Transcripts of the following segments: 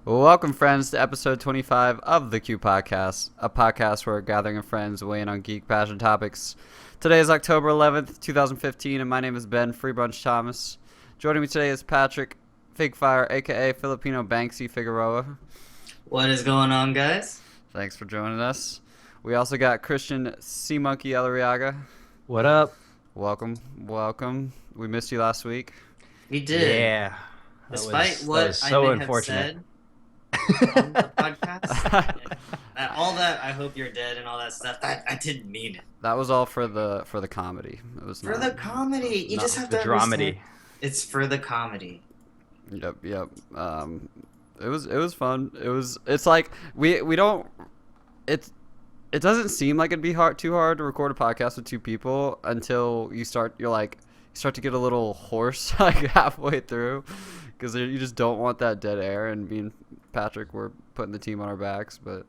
Welcome, friends, to episode 25 of the Q Podcast, a podcast where a gathering of friends weigh in on geek passion topics. Today is October 11th, 2015, and my name is Ben Freebrunch Thomas. Joining me today is Patrick Figfire, aka Filipino Banksy Figueroa. What is going on, guys? Thanks for joining us. We also got Christian Sea Monkey Elariaga. What up? Welcome. We missed you last week. We did. Yeah. Despite that what was I so may unfortunate. have said on the podcast, all that I hope you're dead and all that stuff, I didn't mean it. That was all for the comedy. It was For not, the comedy. You just have The to dramedy. understand. It's for the comedy. Yep. It was fun. It's like we don't. It doesn't seem like it'd be too hard to record a podcast with two people until you start to get a little hoarse like halfway through, because you just don't want that dead air. And me and Patrick were putting the team on our backs, but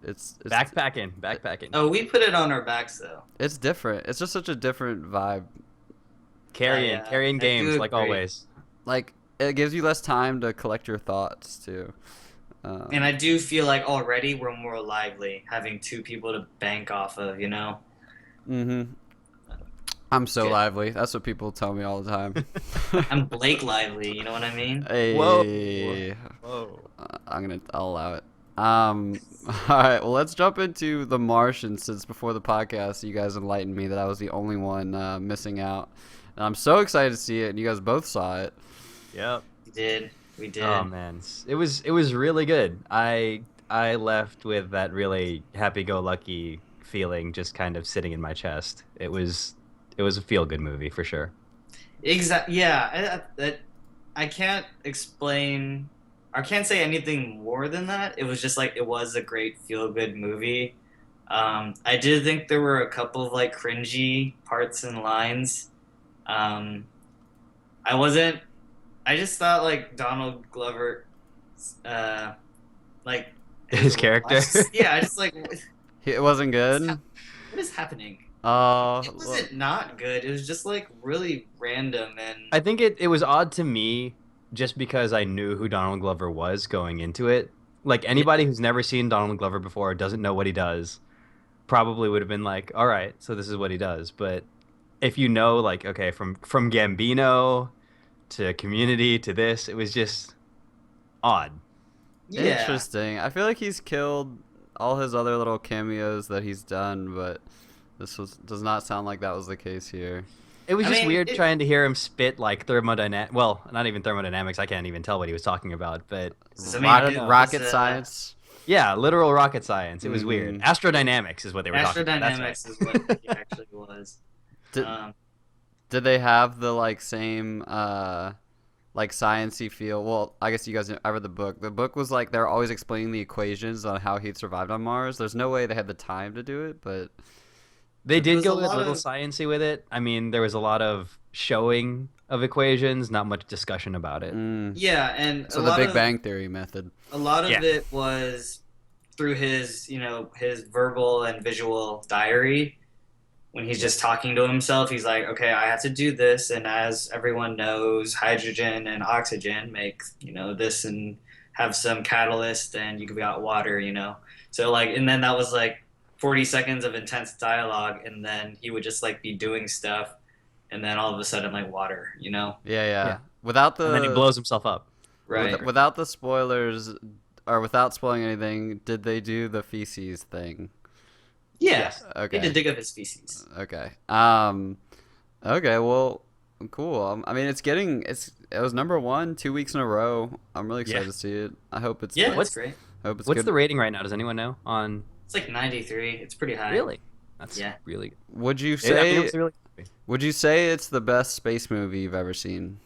it's Backpacking. Oh, we put it on our backs, though. it's different. It's just such a different vibe. Carrying I games do like agree. always. Like, it gives you less time to collect your thoughts too. And I do feel like already we're more lively having two people to bank off of, you know? Mm-hmm. I'm so Good. lively. That's what people tell me all the time. I'm Blake Lively, you know what I mean? Hey. Whoa. I'll allow it. All right. Well, let's jump into The Martian, since before the podcast, you guys enlightened me that I was the only one missing out, and I'm so excited to see it. And you guys both saw it. Yep. We did. Oh man, it was really good. I left with that really happy-go-lucky feeling just kind of sitting in my chest. It was a feel-good movie for sure. Exactly. Yeah, I can't explain. I can't say anything more than that. It was just like it was a great feel-good movie. I did think there were a couple of like cringy parts and lines. I wasn't. I just thought like Donald Glover, like His character. I just like It wasn't good. what is happening? Oh, It wasn't not good. It was just like really random and I think it was odd to me just because I knew who Donald Glover was going into it. Like anybody who's never seen Donald Glover before, doesn't know what he does, probably would have been like, all right, so this is what he does. But if you know, like, okay, from Gambino to Community to this, it was just odd. yeah. interesting. I feel like he's killed all his other little cameos that he's done, but does not sound like that was the case here. It was I just mean, weird it- trying to hear him spit like thermodynamics. Well, not even thermodynamics. I can't even tell what he was talking about. But I mean, it was, Rocket science. yeah, literal rocket science. It was weird. Mhm. Astrodynamics is what they were talking about. That's Astrodynamics is what he actually was. Did, Um, did they have the same like sciencey feel? Well, I guess you guys I read the book. The book was like they're always explaining the equations on how he survived on Mars. There's no way they had the time to do it, but They did There's go a a lot little of- sciencey with it. I mean, there was a lot of showing of equations, not much discussion about it. yeah, and so a the lot Big of, Bang Theory method. a lot of Yeah. it was through his, his verbal and visual diary. When he's just talking to himself, he's like, okay, I have to do this. And as everyone knows, hydrogen and oxygen make, this and have some catalyst and you got water. So like, and then that was like 40 seconds of intense dialogue. And then he would just like be doing stuff. And then all of a sudden like water, Yeah. Yeah. Without the And then he blows himself up. right? without the spoilers or without spoiling anything, did they do the feces thing? Yeah. Yes. He Okay. had to dig up his feces. Okay. Okay. Well, cool. I mean, it was number 1 2 weeks in a row. I'm really excited Yeah. to see it. I hope it's Yeah, What's- it's great. hope it's What's good. the rating right now? Does anyone know? On It's like 93. It's pretty high. really? That's Yeah. really. Would you I mean, say it was really. would you say it's the best space movie you've ever seen?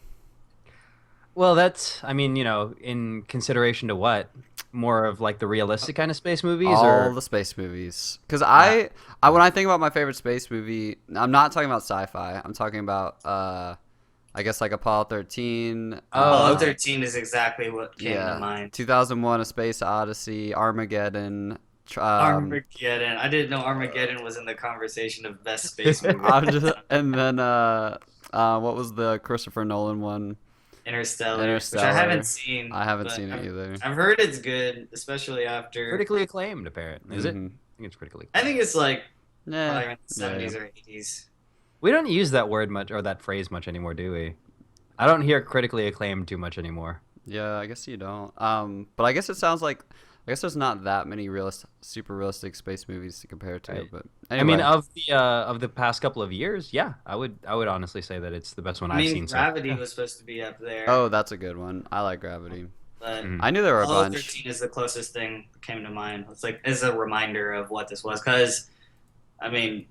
Well, that's. I mean, in consideration to what, more of like the realistic kind of space movies, All or the space movies. Because I when I think about my favorite space movie, I'm not talking about sci-fi. I'm talking about I guess like Apollo 13. Apollo okay. 13 is exactly what came to mind. 2001: A Space Odyssey, Armageddon. Armageddon. I didn't know Armageddon was in the conversation of best space movie. And then what was the Christopher Nolan one? Interstellar, which I haven't seen. I haven't but seen it either. I've heard it's good, especially after. Critically acclaimed, apparently. Is it? Mhm. I think it's critically I acclaimed. think it's like Yeah. probably in the Yeah, 70s yeah. or 80s. We don't use that word much or that phrase much anymore, do we? I don't hear critically acclaimed too much anymore. Yeah, I guess you don't. But I guess it sounds like I guess there's not that many super realistic space movies to compare it to. Right. But I mean, anyway, of the past couple of years, yeah, I would honestly say that it's the best one I I've mean, seen. Gravity So. was supposed to be up there. oh, that's a good one. I like Gravity. But Mhm. I knew there were a Apollo bunch. 13 is the closest thing that came to mind. It's like as a reminder of what this was, because I mean,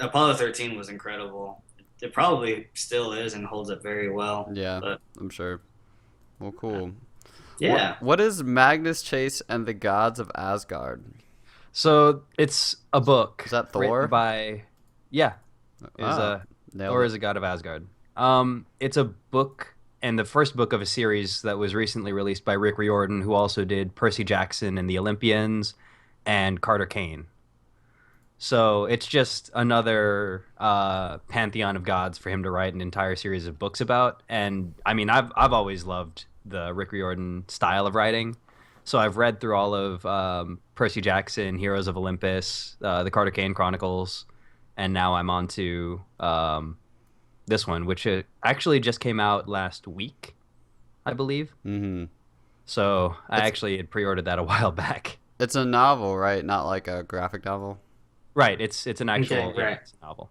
Apollo 13 was incredible. It probably still is and holds up very well. Yeah, But I'm sure. Well, cool. yeah, What is Magnus Chase and the Gods of Asgard? So it's a book. Is that written Thor? by, yeah, is Ah, nailed Thor it. is a god of Asgard. It's a book and the first book of a series that was recently released by Rick Riordan, who also did Percy Jackson and the Olympians and Carter Kane. So it's just another pantheon of gods for him to write an entire series of books about. And I mean, I've always loved the Rick Riordan style of writing. So I've read through all of Percy Jackson, Heroes of Olympus, the Carter Kane Chronicles, and now I'm on to this one, which actually just came out last week, I believe. Mm-hmm. So I actually had pre-ordered that a while back. It's a novel, right? Not like a graphic novel. Right, it's an actual Okay, right. it's a novel.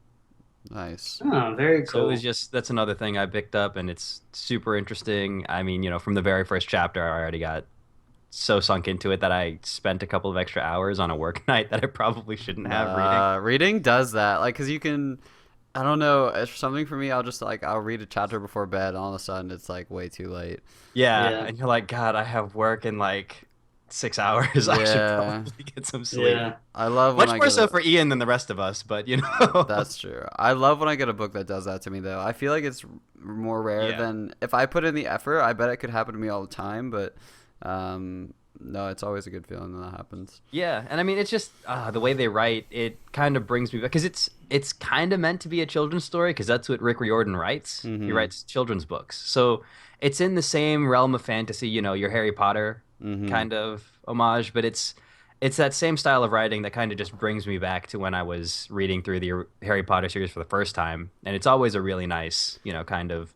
Nice. oh, very So it cool. was just that's another thing I picked up, and it's super interesting. I mean, from the very first chapter, I already got so sunk into it that I spent a couple of extra hours on a work night that I probably shouldn't have reading. Reading does that, like, cause you can. I don't know. It's something for me. I'll read a chapter before bed. And all of a sudden, it's like way too late. Yeah, Yeah. and you're like, God, I have work in like 6 hours. I should Yeah. probably get some sleep. Yeah, I love when Much I more get so for Ian than the rest of us, but That's true. I love when I get a book that does that to me, though. I feel like it's more rare Yeah. than if I put in the effort. I bet it could happen to me all the time, but no, it's always a good feeling when that happens. Yeah, and I mean, it's just the way they write. It kind of brings me back because it's kind of meant to be a children's story because that's what Rick Riordan writes. He Mhm. writes children's books, so it's in the same realm of fantasy. Your Harry Potter Mhm. kind of homage, but it's that same style of writing that kind of just brings me back to when I was reading through the Harry Potter series for the first time, and it's always a really nice, kind of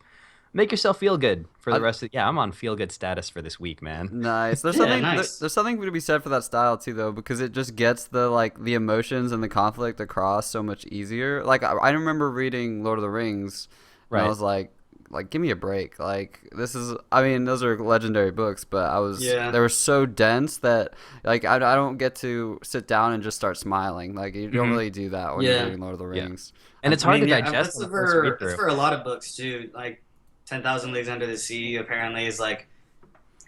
make yourself feel good for the I- rest of. Yeah, I'm on feel good status for this week, man. Nice. There's Yeah, something. nice. There's something to be said for that style too, though, because it just gets the emotions and the conflict across so much easier. Like I remember reading Lord of the Rings, and I Right. was like, give me a break. Like this is. I mean, those are legendary books, but Yeah. they were so dense that like I don't get to sit down and just start smiling. Like you don't Mhm. really do that when Yeah. you're reading Lord of the Yeah. Rings. And it's I hard mean, to yeah, digest that's on the first read that's through. for a lot of books too. Like 10,000 Leagues Under the Sea apparently is like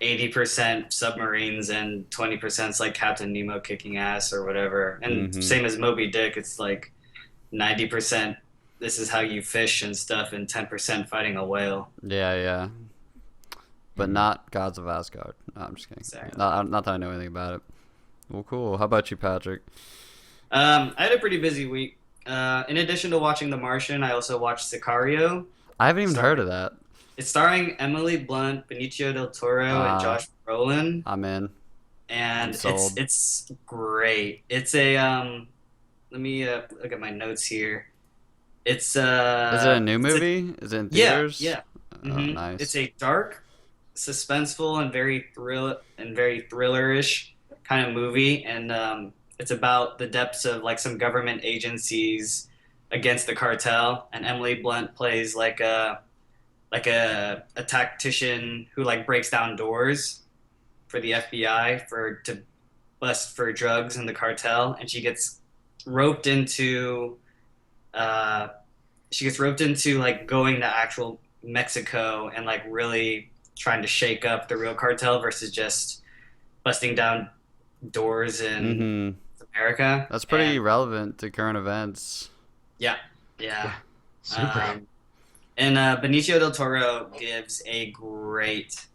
80% submarines and 20% like Captain Nemo kicking ass or whatever. And Mhm. same as Moby Dick, it's like 90% this is how you fish and stuff, and 10% fighting a whale. Yeah, yeah. But not Gods of Asgard. No, I'm just kidding. Exactly. Not that I know anything about it. Well, cool. How about you, Patrick? I had a pretty busy week. In addition to watching The Martian, I also watched Sicario. I haven't even Sorry. heard of that. It's starring Emily Blunt, Benicio del Toro, Ah. and Josh Brolin. I'm in. And I'm sold. it's great. It's a let me look at my notes here. It's Is it a new movie? Is it in theaters? Yeah. Oh, Mhm. nice. It's a dark, suspenseful, and very thrillerish kind of movie, and it's about the depths of like some government agencies against the cartel. And Emily Blunt plays like a tactician who like breaks down doors for the FBI to bust for drugs in the cartel, and she gets roped into like going to actual Mexico and like really trying to shake up the real cartel versus just busting down doors in Mm-hmm. America. That's pretty And- relevant to current events. yeah. Super. And Benicio del Toro gives a great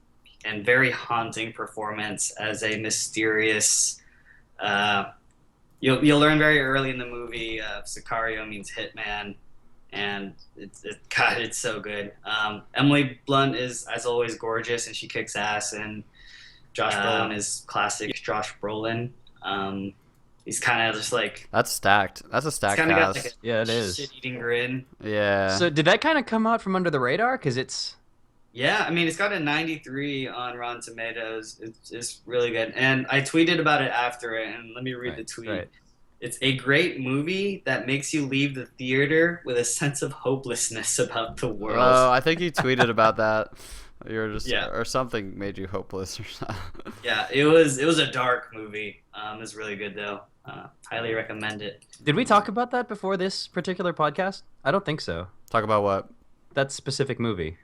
and very haunting performance as a mysterious. You'll learn very early in the movie. Sicario means hitman, and God, it's so good. Emily Blunt is, as always, gorgeous, and she kicks ass. And Josh Brolin is classic Josh Brolin. He's kind of just like That's stacked. That's a he's stacked kind of got cast. like a Yeah, it is. shit-eating grin. Yeah. So did that kind of come out from under the radar? Because it's Yeah, I mean, it's got a 93 on Rotten Tomatoes. It's really good. And I tweeted about it after it, and let me read the tweet. right. It's a great movie that makes you leave the theater with a sense of hopelessness about the world. Oh, I think you tweeted about that. You're just Yeah. or something made you hopeless or something. Yeah, it was a dark movie. It was really good though. Highly recommend it. Did we talk about that before this particular podcast? I don't think so. Talk about what? That specific movie.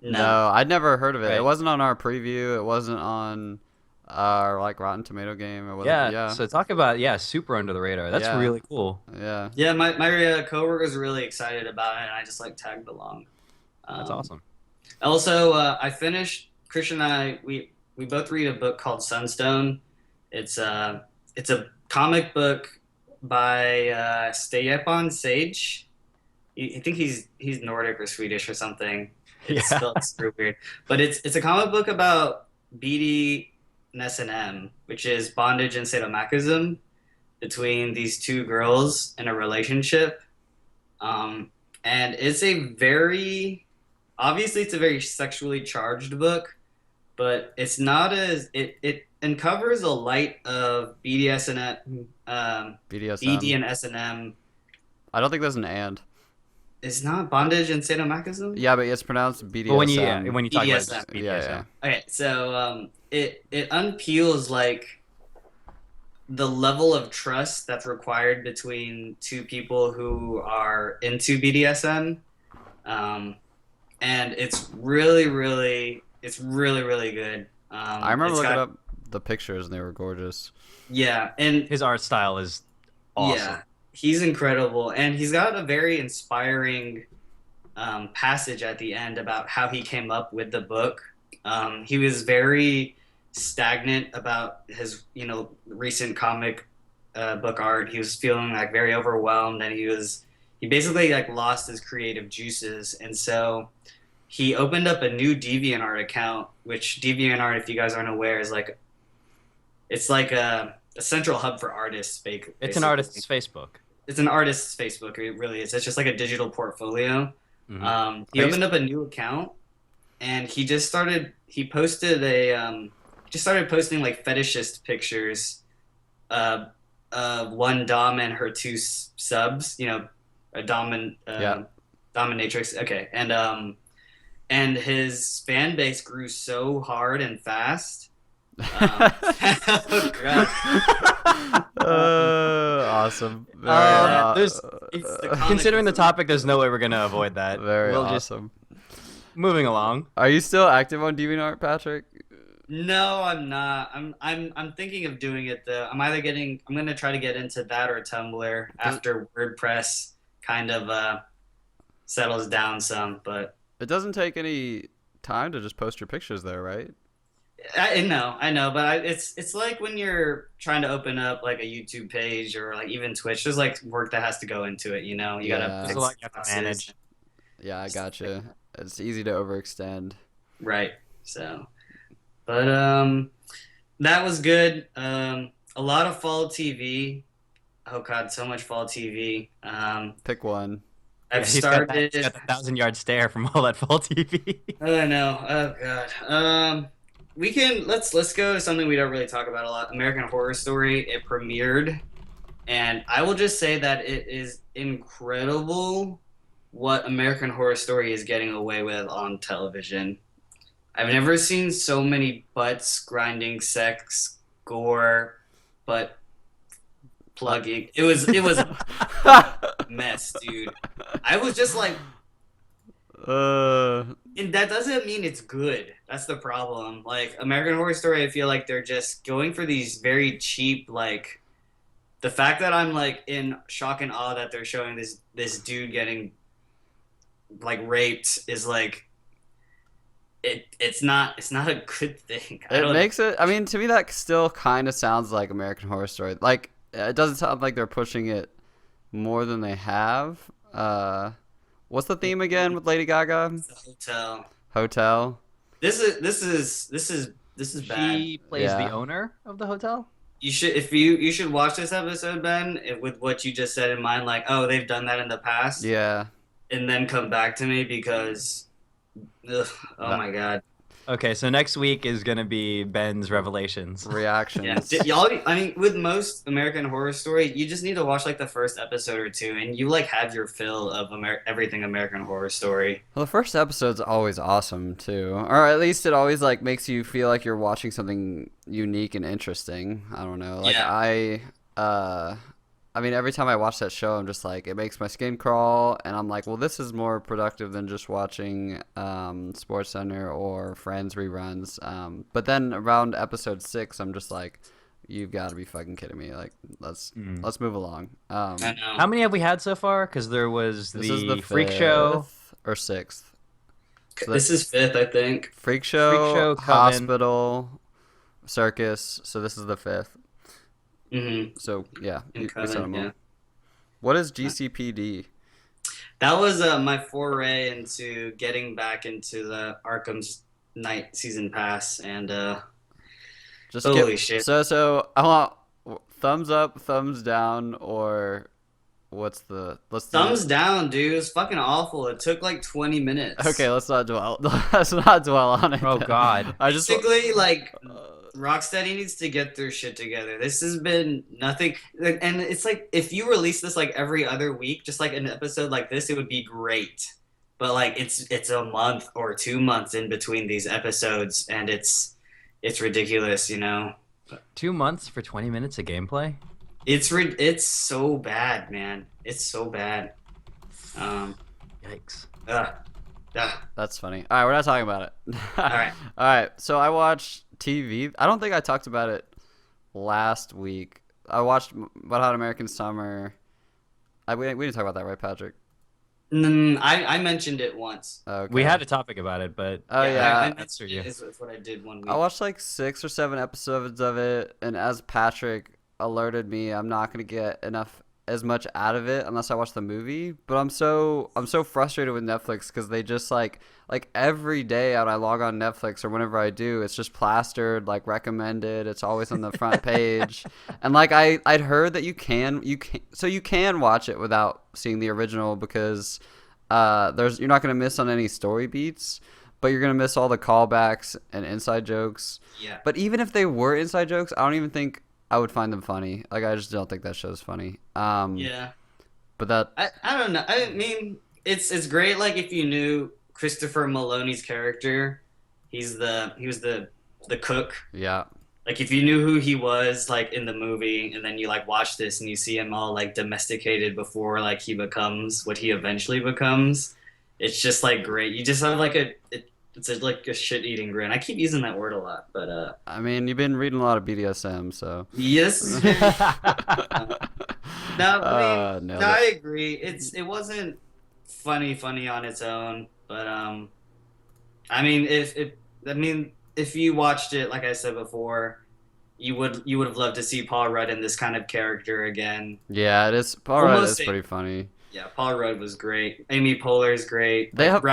No, I'd never heard of it. Right. It wasn't on our preview. It wasn't on our like Rotten Tomato game. It wasn't, Yeah. So talk about super under the radar. That's Yeah. really cool. Yeah. Yeah, my coworkers are really excited about it, and I just like tagged along. That's awesome. Also, I finished. Christian and I we both read a book called Sunstone. It's a comic book by Stefan Sage. I think he's Nordic or Swedish or something. It's Yeah. spelled super weird, but it's a comic book about BDSM, which is bondage and sadomasochism between these two girls in a relationship. And it's a very sexually charged book, but it's not as it uncovers a light of BDSM, BDSM. BD and S&M. I don't think there's an and. It's not bondage and sadomasochism. Yeah, but it's pronounced BDSM. But when you talk about BDSM. BDSM. Yeah. Okay, so it unpeels like the level of trust that's required between two people who are into BDSM, and it's really good. I remember it's looking got- up the pictures and they were gorgeous. Yeah, and His art style is awesome. yeah, he's incredible, and he's got a very inspiring passage at the end about how he came up with the book. He was very stagnant about his, recent comic book art. He was feeling like very overwhelmed, and he basically like lost his creative juices, and so he opened up a new DeviantArt account, which DeviantArt, if you guys aren't aware, is like it's like a central hub for artists. Basically. It's an artist's Facebook. It's an artist's Facebook. It really is. It's just like a digital portfolio. Mhm. He opened up a new account, and he started posting like fetishist pictures of one dom and her two subs. A dominatrix. Okay, and his fan base grew so hard and fast. Oh, God. Awesome. There's considering the topic, there's no way we're gonna avoid that. Very We'll awesome. moving along. Are you still active on DeviantArt, Patrick? No, I'm not. I'm thinking of doing it though. I'm gonna try to get into that or Tumblr after WordPress kind of settles down some. But It doesn't take any time to just post your pictures there, right? I know, but it's like when you're trying to open up like a YouTube page or like even Twitch. There's like work that has to go into it. You Yeah. gotta There's fix a lot you have to boxes. manage. Yeah, I gotcha. It's easy to overextend. Right. So, but that was good. A lot of fall TV. Oh God, so much fall TV. Pick one. I've He's got started. the 1,000-yard stare from all that fall TV. I know. Oh God. We can let's go to something we don't really talk about a lot. American Horror Story. It premiered, and I will just say that it is incredible what American Horror Story is getting away with on television. I've never seen so many butts, grinding, sex, gore, butt plugging. It was a mess, dude. I was just like, and that doesn't mean it's good. That's the problem. Like American Horror Story, I feel like they're just going for these very cheap, like the fact that I'm like in shock and awe that they're showing this dude getting like raped is like it's not a good thing. It makes it. I mean, to me, that still kind of sounds like American Horror Story. Like, it doesn't sound like they're pushing it more than they have. What's the theme again with Lady Gaga? It's a hotel. Hotel. This is bad. She plays the Yeah. owner of the hotel. You should watch this episode, Ben, with what you just said in mind, like, oh, they've done that in the past, Yeah. and then come back to me because, ugh, oh my god, Okay, so next week is gonna be Ben's revelations. Reactions. yeah, y'all. I mean, with most American Horror Story, you just need to watch like the first episode or two, and you like have your fill of everything American Horror Story. Well, the first episode's always awesome too, or at least it always like makes you feel like you're watching something unique and interesting. I don't know, like Yeah. I mean, every time I watch that show, I'm just like, it makes my skin crawl, and I'm like, well, this is more productive than just watching SportsCenter or Friends reruns. But then around episode 6, I'm just like, you've got to be fucking kidding me! Like, let's move along. I know. How many have we had so far? Because there was This is the the Freak Show. or 6th. So This is 5th, I think. Freak Show, Coven. Hospital, Circus. So this is the 5th. Mm-hmm. So yeah, And we Coven, said them all. yeah. What is GCPD? That was my foray into getting back into the Arkham's Knight season pass, and Just holy shit. So I want thumbs up, thumbs down, or let's do Thumbs down, dude. It's fucking awful. It took like 20 minutes. Okay, let's not dwell. Let's not dwell on it. Oh, God. I just Basically, like, Rocksteady needs to get their shit together. This has been nothing, and it's like if you release this like every other week, just like an episode like this, it would be great. But like it's a month or 2 months in between these episodes, and it's ridiculous, you know. 2 months for 20 minutes of gameplay. It's so bad, man. It's so bad. Yikes. Ugh. That's funny. All right, we're not talking about it. All right. All right. So I watched TV. I don't think I talked about it last week. I watched Wet Hot American Summer. We didn't talk about that, right, Patrick? I mentioned it once. Okay. We had a topic about it, but Oh yeah. that's for you. It's what I did one week. I watched like 6 or 7 episodes of it, and as Patrick alerted me, I'm not gonna get as much out of it unless I watch the movie. But I'm so frustrated with Netflix because they just like every day when I log on Netflix or whenever I do, it's just plastered like recommended. It's always on the front page, and like I'd heard that you can watch it without seeing the original because you're not gonna miss on any story beats. But you're going to miss all the callbacks and inside jokes. Yeah. But even if they were inside jokes, I don't even think I would find them funny. Like, I just don't think that show's funny. Yeah. But that... I don't know. I mean, it's great, like, if you knew Christopher Maloney's character. He was the cook. Yeah. Like, if you knew who he was, like, in the movie, and then you, like, watch this and you see him all, like, domesticated before, like, he becomes what he eventually becomes, it's just, like, great. You just have, like, like a shit-eating grin. I keep using that word a lot, but, I mean, you've been reading a lot of BDSM, so... Yes. No, nailed I it. agree. It wasn't funny on its own, but I mean, if you watched it, like I said before, you would have loved to see Paul Rudd in this kind of character again. Yeah, it is. Paul Rudd Almost is pretty funny. Yeah, Paul Rudd was great. Amy Poehler's great. They have...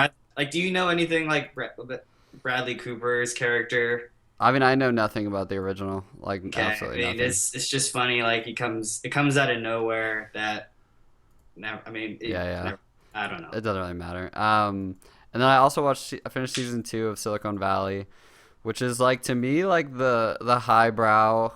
do you know anything like Bradley Cooper's character? I mean, I know nothing about the original. Like, Okay, absolutely I mean, nothing. it's just funny. Like it comes out of nowhere. That, I mean, Yeah. I don't know. It doesn't really matter. And then I finished season 2 of Silicon Valley, which is like to me like the highbrow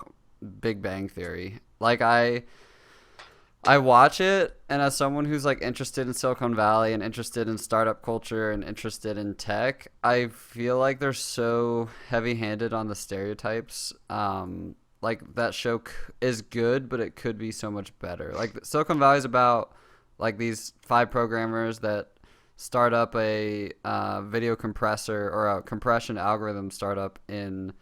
Big Bang Theory. Like I watch it, and as someone who's like interested in Silicon Valley and interested in startup culture and interested in tech, I feel like they're so heavy-handed on the stereotypes. Like that show is good, but it could be so much better. Like Silicon Valley is about like these 5 programmers that start up a video compressor or a compression algorithm startup in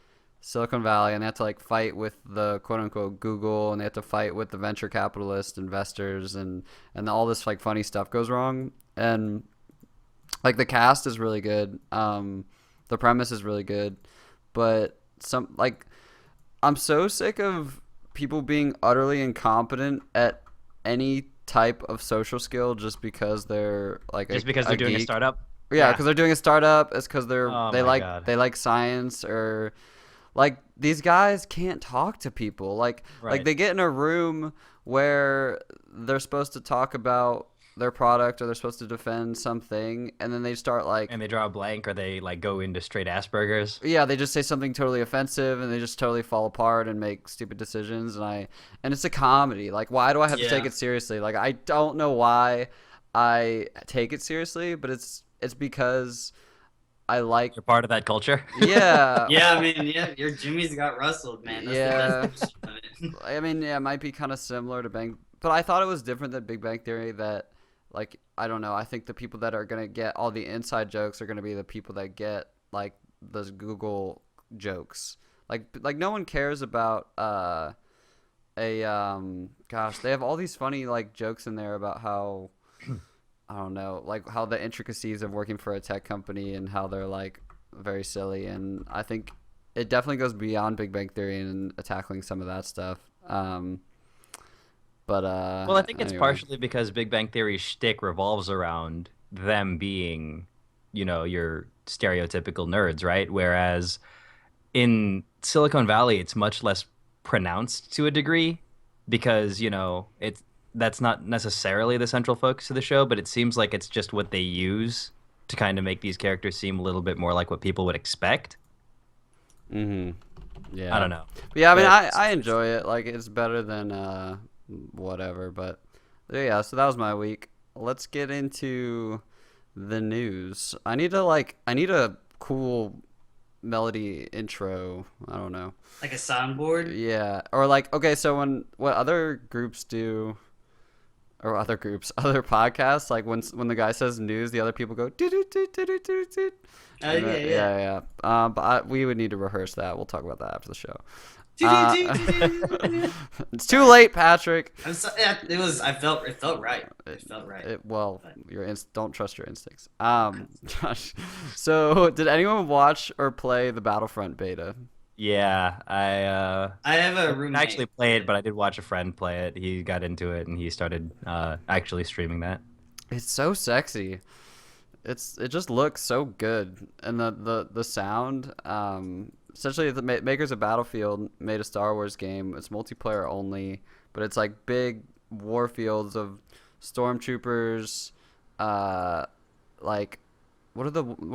Silicon Valley, and they have to like fight with the quote unquote Google, and they have to fight with the venture capitalist investors, and all this like funny stuff goes wrong. And like the cast is really good, the premise is really good, but I'm so sick of people being utterly incompetent at any type of social skill just because they're like Just because they're doing a geek. startup. Yeah, because they're doing a startup. It's because Oh they my like God. they like science, or like these guys can't talk to people. Like Right. they get in a room where they're supposed to talk about their product or they're supposed to defend something, and then they start like And they draw a blank, or they like go into straight Asperger's. yeah, they just say something totally offensive and they just totally fall apart and make stupid decisions, and it's a comedy. Like, why do I have to take Yeah. it seriously? Like, I don't know why I take it seriously, but it's because I like You're part of that culture. yeah. Yeah, I mean, yeah, your Jimmy's got rustled, man. That's Yeah. the definition of it. I mean, yeah, it might be kind of similar to Bang, but I thought it was different than Big Bang Theory. That, like, I don't know. I think the people that are gonna get all the inside jokes are gonna be the people that get like those Google jokes. Like no one cares about gosh, they have all these funny like jokes in there about how I don't know, like how the intricacies of working for a tech company and how they're like very silly. And I think it definitely goes beyond Big Bang Theory and tackling some of that stuff. Well, I think it's anyway. partially because Big Bang Theory's shtick revolves around them being, your stereotypical nerds, right? Whereas in Silicon Valley, it's much less pronounced to a degree because, that's not necessarily the central focus of the show, but it seems like it's just what they use to kind of make these characters seem a little bit more like what people would expect. Yeah. I don't know. But yeah, I mean, But- I enjoy it. Like, it's better than whatever. But yeah, so that was my week. Let's get into the news. I need a cool melody intro. I don't know. Like a soundboard. Yeah, or like, okay, so what other groups do, or other podcasts, like when the guy says news, the other people go do do do do do do do. Oh, yeah. But we would need to rehearse that. We'll talk about that after the show. Do-do-do-do-do-do. It's too late, Patrick. I'm so, yeah, it felt right. It felt right. Well, don't trust your instincts. Josh, so did anyone watch or play the Battlefront beta? Yeah, I I have a didn't roommate. actually play it, but I did watch a friend play it. He got into it and he started actually streaming that. It's so sexy. It just looks so good, and the sound. Essentially, the makers of Battlefield made a Star Wars game. It's multiplayer only, but it's like big war fields of stormtroopers. Like, what are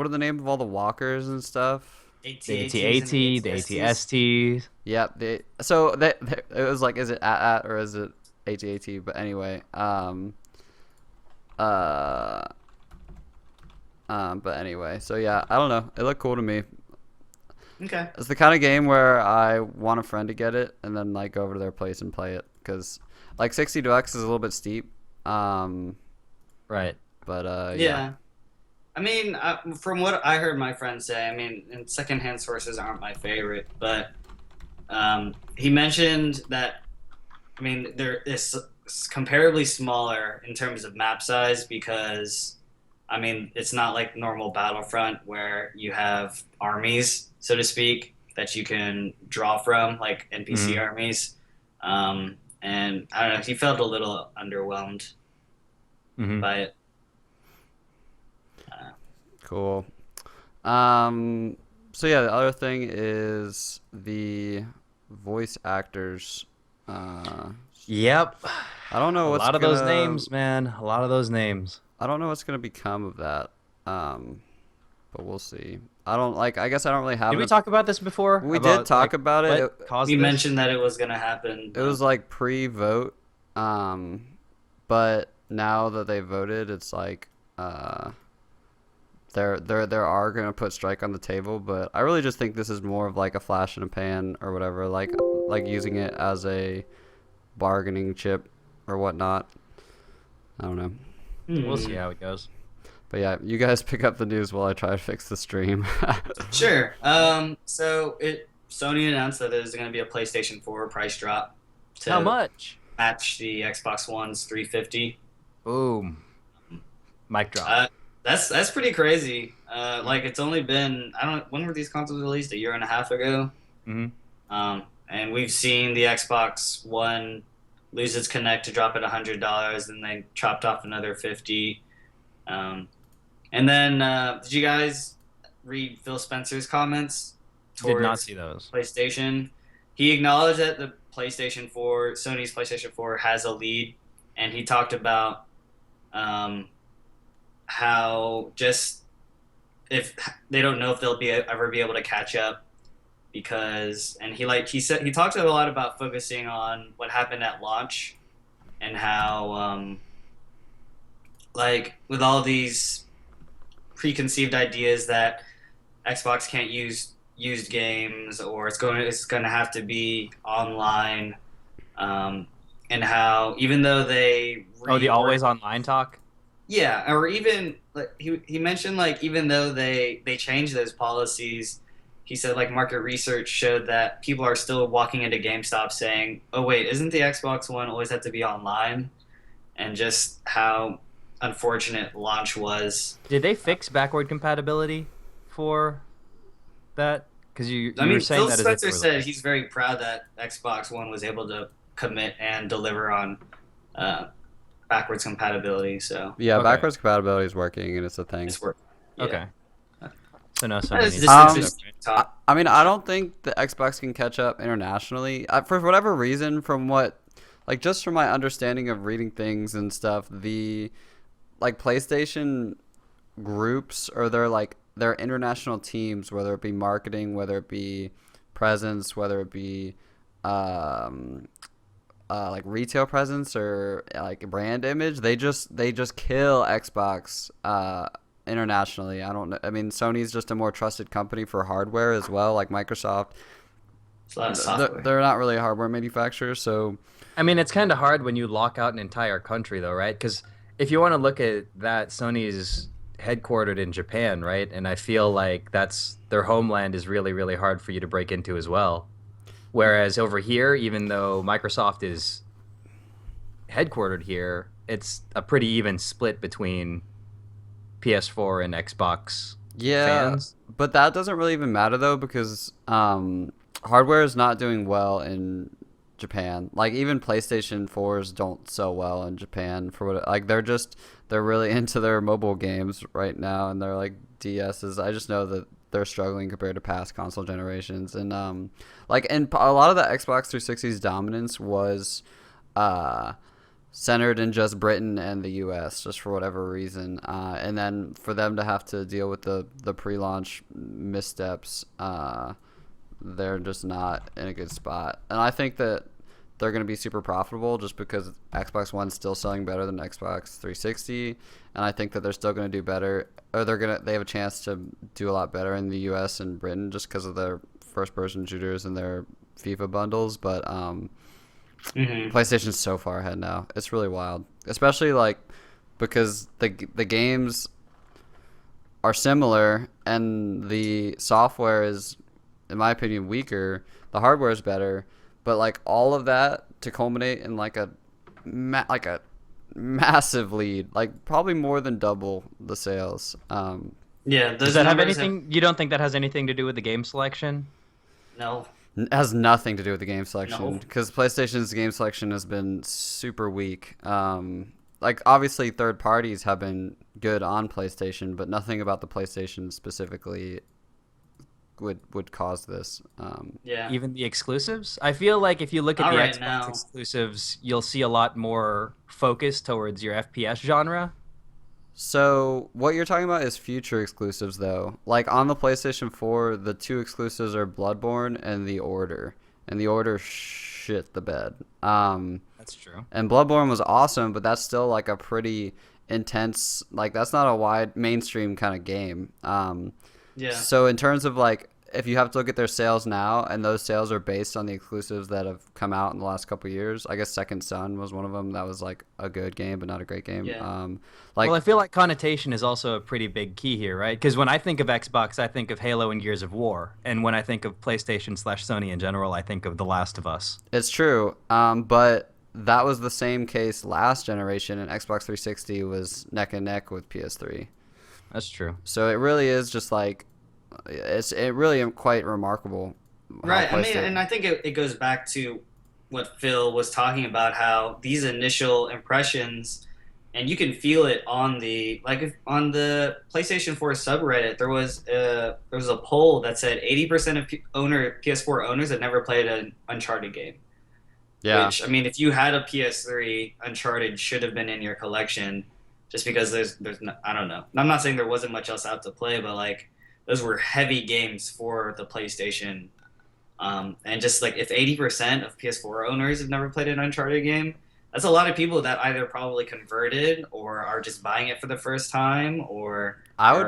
the names of all the walkers and stuff? The AT-AT, the AT-ST. Yep. It was like, is it AT or is it AT-AT? But anyway, but anyway, so yeah, I don't know. It looked cool to me. Okay. It's the kind of game where I want a friend to get it and then like go over to their place and play it, because like $60 is a little bit steep. Right. But Yeah. I mean, from what I heard my friend say, I mean, and secondhand sources aren't my favorite, but he mentioned that, I mean, there is comparably smaller in terms of map size because, I mean, it's not like normal Battlefront where you have armies, so to speak, that you can draw from, like NPC armies. And I don't know, he felt a little underwhelmed by it. Cool. So yeah, the other thing is the voice actors. Yep. I don't know A what's lot of those gonna- names, man. A lot of those names. I don't know what's gonna become of that. But we'll see. I guess I don't really have. Did we talk about this before? We did talk about it. What caused We this? mentioned that it was going to happen. It was like pre-vote, but now that they voted, it's like they are gonna put strike on the table. But I really just think this is more of like a flash in a pan or whatever, like using it as a bargaining chip or whatnot. I don't know. We'll see how it goes. But yeah, you guys pick up the news while I try to fix the stream. Sure. So Sony announced that there's going to be a PlayStation 4 price drop to How much? match the Xbox One's 350. Boom. Mic drop. That's pretty crazy. Like it's only been when were these consoles released? A year and a half ago. Mhm. And we've seen the Xbox One lose its Connect to drop it $100, and they chopped off another 50. And then did you guys read Phil Spencer's comments Did not towards see those. PlayStation? He acknowledged that the PlayStation 4, Sony's PlayStation 4 has a lead, and he talked about how just if they don't know if they'll ever be able to catch up because, and he said he talked a lot about focusing on what happened at launch and how like with all these preconceived ideas that Xbox can't use used games or it's going to have to be online, and how even though they the always online talk. Yeah, or even like he mentioned like even though they changed those policies, he said like market research showed that people are still walking into GameStop saying, "Oh wait, isn't the Xbox One always have to be online?" And just how unfortunate launch was. Did they fix backward compatibility for that? Because you were saying Phil that Spencer as if said he's very proud that Xbox One was able to commit and deliver on backwards compatibility. So Yeah, Okay. backwards compatibility is working, and it's a thing. it's working. Yeah. Okay. So no, That Sony is needs just to interesting fix to talk. I mean, I don't think the Xbox can catch up internationally. For whatever reason, from what, like, just from my understanding of reading things and stuff, the, like, PlayStation groups or their international teams, whether it be marketing, whether it be presence, whether it be, like retail presence or like brand image, they just kill Xbox internationally. I don't know. I mean, Sony's just a more trusted company for hardware as well, like Microsoft. It's a lot of software. They're not really a hardware manufacturer, so I mean, it's kind of hard when you lock out an entire country, though, right? Because if you want to look at that, Sony's headquartered in Japan, right? And I feel like that's their homeland is really, really hard for you to break into as well. Whereas over here, even though Microsoft is headquartered here, it's a pretty even split between PS4 and Xbox yeah. fans. But that doesn't really even matter though, because hardware is not doing well in Japan. Like even PlayStation 4s don't sell well in Japan for what like they're really into their mobile games right now, and they're like DSs. I just know that they're struggling compared to past console generations, and like and a lot of the Xbox 360's dominance was centered in just Britain and the US, just for whatever reason, and then for them to have to deal with the pre-launch missteps, they're just not in a good spot. And I think that they're going to be super profitable just because Xbox One's still selling better than Xbox 360, and I think that they're still going to do better, or they have a chance to do a lot better in the US and Britain just because of their first-person shooters and their FIFA bundles. But PlayStation's so far ahead now. It's really wild, especially like because the games are similar and the software is, in my opinion, weaker. The hardware is better, but like all of that to culminate in like a massive lead, like probably more than double the sales. Yeah, those Does that have numbers anything? You don't think that has anything to do with the game selection? No. It has nothing to do with the game selection No. because PlayStation's game selection has been super weak. Like obviously third parties have been good on PlayStation, but nothing about the PlayStation specifically would cause this. Yeah. Even the exclusives? I feel like if you look at Not the right Xbox now. exclusives, you'll see a lot more focus towards your FPS genre. So what you're talking about is future exclusives, though. Like on the PlayStation 4, the two exclusives are Bloodborne and The Order, and The Order shit the bed. That's true. And Bloodborne was awesome, but that's still like a pretty intense, like that's not a wide mainstream kind of game. Yeah. So in terms of like, if you have to look at their sales now, and those sales are based on the exclusives that have come out in the last couple of years, I guess Second Son was one of them. That was like a good game, but not a great game. Yeah. Like, Well, I feel like connotation is also a pretty big key here, right? Because when I think of Xbox, I think of Halo and Gears of War, and when I think of PlayStation/Sony in general, I think of The Last of Us. it's true. But that was the same case last generation, and Xbox 360 was neck and neck with PS3. That's true. So it really is just like, it really quite remarkable. how Right. I mean, PlayStation- and I think it goes back to what Phil was talking about, how these initial impressions, and you can feel it on the on the PlayStation 4 subreddit. There was a poll that said 80% of PS4 owners had never played an Uncharted game. Yeah. Which, I mean, if you had a PS3, Uncharted should have been in your collection, just because there's no, I don't know. I'm not saying there wasn't much else out to play, but like those were heavy games for the PlayStation. And just like if 80% of PS4 owners have never played an Uncharted game, that's a lot of people that either probably converted or are just buying it for the first time, or I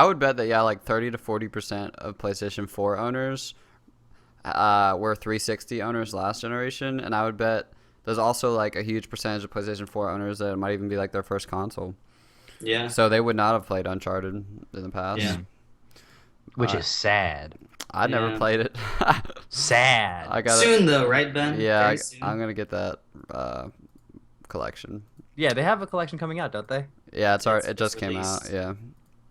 would bet that like 30 to 40% of PlayStation 4 owners were 360 owners last generation, and I would bet there's also like a huge percentage of PlayStation 4 owners that it might even be like their first console. Yeah. So they would not have played Uncharted in the past. Yeah. Which is sad. I never played it. Sad. I got soon though, right, Ben? Yeah, Very soon. I'm gonna get that collection. Yeah, they have a collection coming out, don't they? Yeah, It's it just came out. released. Yeah,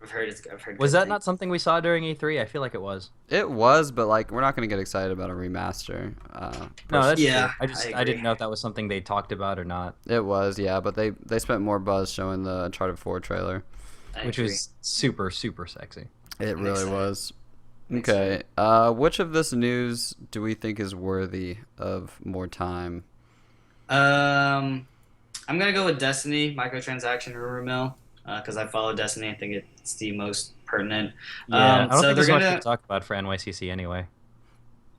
I've heard. Was good that things. not something we saw during E3? I feel like it was. it was, but like we're not gonna get excited about a remaster. No, that's Yeah, true. I I didn't know agree. if that was something they talked about or not, It was, yeah, but they spent more buzz showing the Uncharted 4 trailer. I which agree. was super, super sexy. It I'm really excited. was. I'm Okay, which of this news do we think is worthy of more time? I'm gonna go with Destiny microtransaction rumor mill, because I follow Destiny. I think it's the most pertinent. Yeah, I don't so think there's they're much gonna. to talk about for NYCC anyway.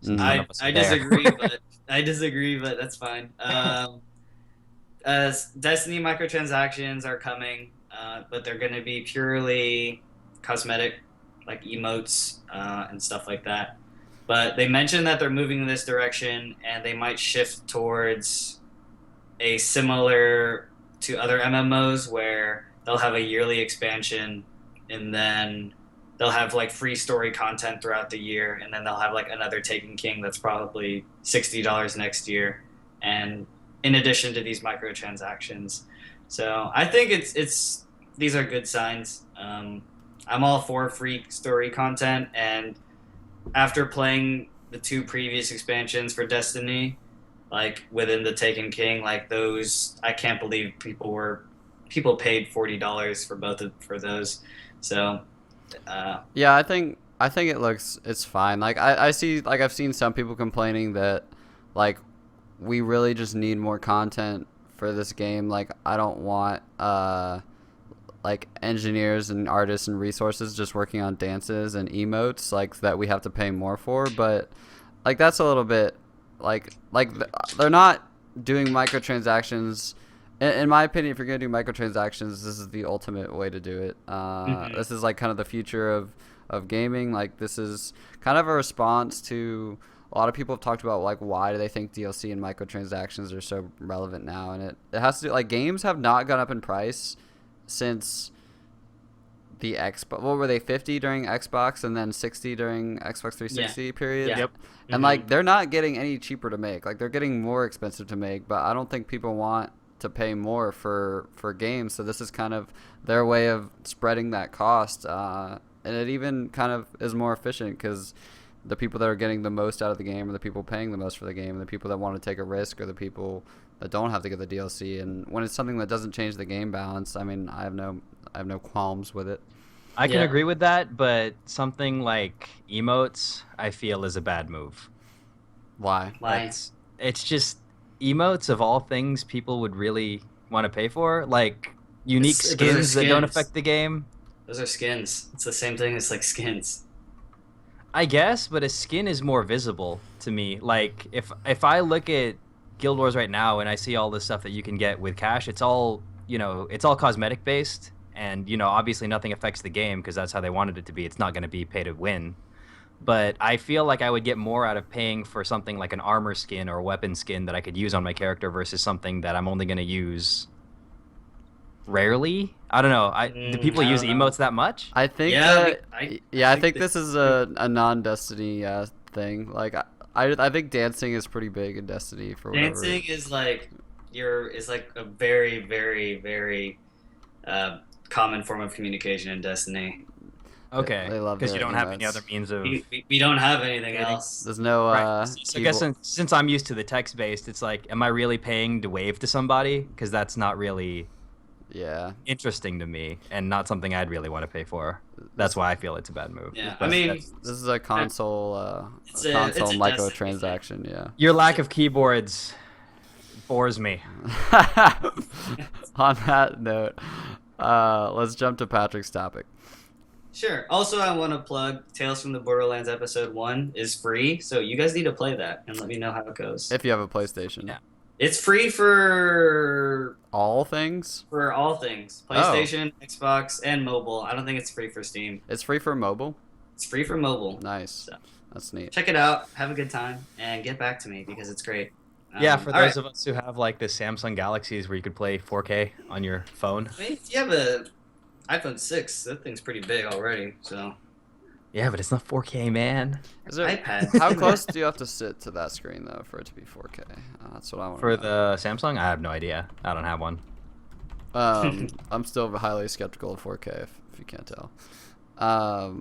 Mhm. None of us I are there. disagree, but that's fine. Destiny microtransactions are coming, but they're going to be purely cosmetic, like emotes and stuff like that. But they mentioned that they're moving in this direction, and they might shift towards a similar to other MMOs where they'll have a yearly expansion, and then they'll have like free story content throughout the year, and then they'll have like another Taken King that's probably $60 next year, and in addition to these microtransactions. So I think it's these are good signs. I'm all for free story content, and after playing the two previous expansions for Destiny, like within the Taken King, like those, I can't believe people paid $40 for those. So Yeah, I think it's fine. Like I see, like I've seen some people complaining that like we really just need more content for this game. Like I don't want like engineers and artists and resources just working on dances and emotes like that we have to pay more for. But like that's a little bit they're not doing microtransactions. In my opinion, if you're gonna do microtransactions, this is the ultimate way to do it. This is like kind of the future of gaming. Like this is kind of a response to a lot of people have talked about like why do they think DLC and microtransactions are so relevant now, and it has to do, like games have not gone up in price since the Xbox. What were they, 50 during Xbox and then 60 during Xbox 360 period? Yeah. Yep. And like they're not getting any cheaper to make. Like they're getting more expensive to make, but I don't think people want to pay more for games. So this is kind of their way of spreading that cost, and it even kind of is more efficient because the people that are getting the most out of the game are the people paying the most for the game, and the people that want to take a risk are the people that don't have to get the DLC. And when it's something that doesn't change the game balance, I mean, I have no qualms with it. I can Yeah. agree with that, but something like emotes, I feel, is a bad move. Why? It's just emotes of all things people would really want to pay for, like unique Those are skins that don't skins. affect the game. Those are skins. It's the same thing as like skins. I guess, but a skin is more visible to me. Like if I look at Guild Wars right now and I see all the stuff that you can get with cash, it's all cosmetic based, and obviously nothing affects the game because that's how they wanted it to be. It's not going to be pay to win. But I feel like I would get more out of paying for something like an armor skin or a weapon skin that I could use on my character versus something that I'm only going to use rarely. I don't know. Do people I use don't know. emotes that much? I think Yeah, that, I think that- this is a non-Destiny thing. Like I think dancing is pretty big in Destiny for whatever. Dancing is like a very, very, very common form of communication in Destiny. Okay, They love because you their don't have any emotes. other means of. We don't have anything else. There's no Right. So I guess keyboard. since I'm used to the text based, it's like, am I really paying to wave to somebody? Because that's not really Yeah. interesting to me, and not something I'd really want to pay for. That's why I feel it's a bad move. Yeah, I But mean, that's- This is a console it's a a console Destiny microtransaction. Yeah. your lack of keyboards bores me. On that note, let's jump to Patrick's topic. Sure. Also, I want to plug Tales from the Borderlands episode 1 is free, so you guys need to play that and let me know how it goes. If you have a PlayStation. Yeah. It's free for All things? all things. PlayStation, Xbox, and mobile. I don't think it's free for Steam. It's free for mobile? It's free for mobile. Nice. So, That's neat. check it out, have a good time, and get back to me because it's great. Yeah, for all those right. of us who have like the Samsung Galaxies where you could play 4K on your phone. I mean, if you have a iPhone 6, that thing's pretty big already, so Yeah, but it's not 4K, man. Is there, iPad. how close do you have to sit to that screen, though, for it to be 4K? That's what I want For to know. the Samsung, I have no idea. I don't have one. I'm still highly skeptical of 4K, if you can't tell. All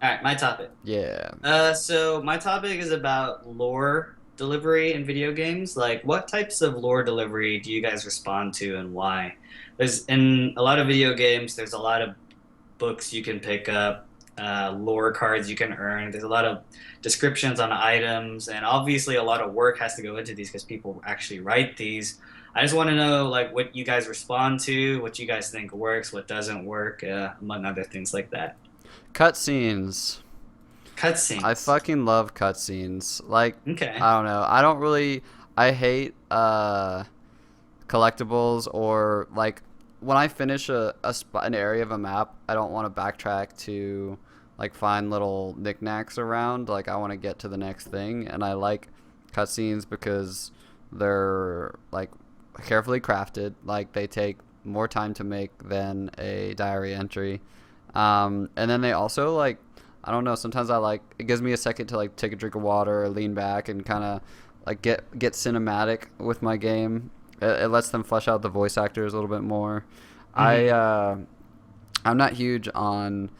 right, my topic. Yeah. So my topic is about lore delivery in video games. Like, what types of lore delivery do you guys respond to, and why? There's in a lot of video games. There's a lot of books you can pick up, lore cards you can earn. There's a lot of descriptions on items, and obviously a lot of work has to go into these because people actually write these. I just want to know like what you guys respond to, what you guys think works, what doesn't work, among other things like that. Cutscenes. Cutscenes. I fucking love cutscenes. Like, Okay. I don't know. I hate collectibles, or like when I finish an area of a map, I don't want to backtrack to like find little knickknacks around. Like, I want to get to the next thing, and I like cutscenes because they're like carefully crafted. Like, they take more time to make than a diary entry. And then they also, like, I don't know, sometimes it gives me a second to like take a drink of water or lean back and kind of like get cinematic with my game. It lets them flesh out the voice actors a little bit more. I'm not huge on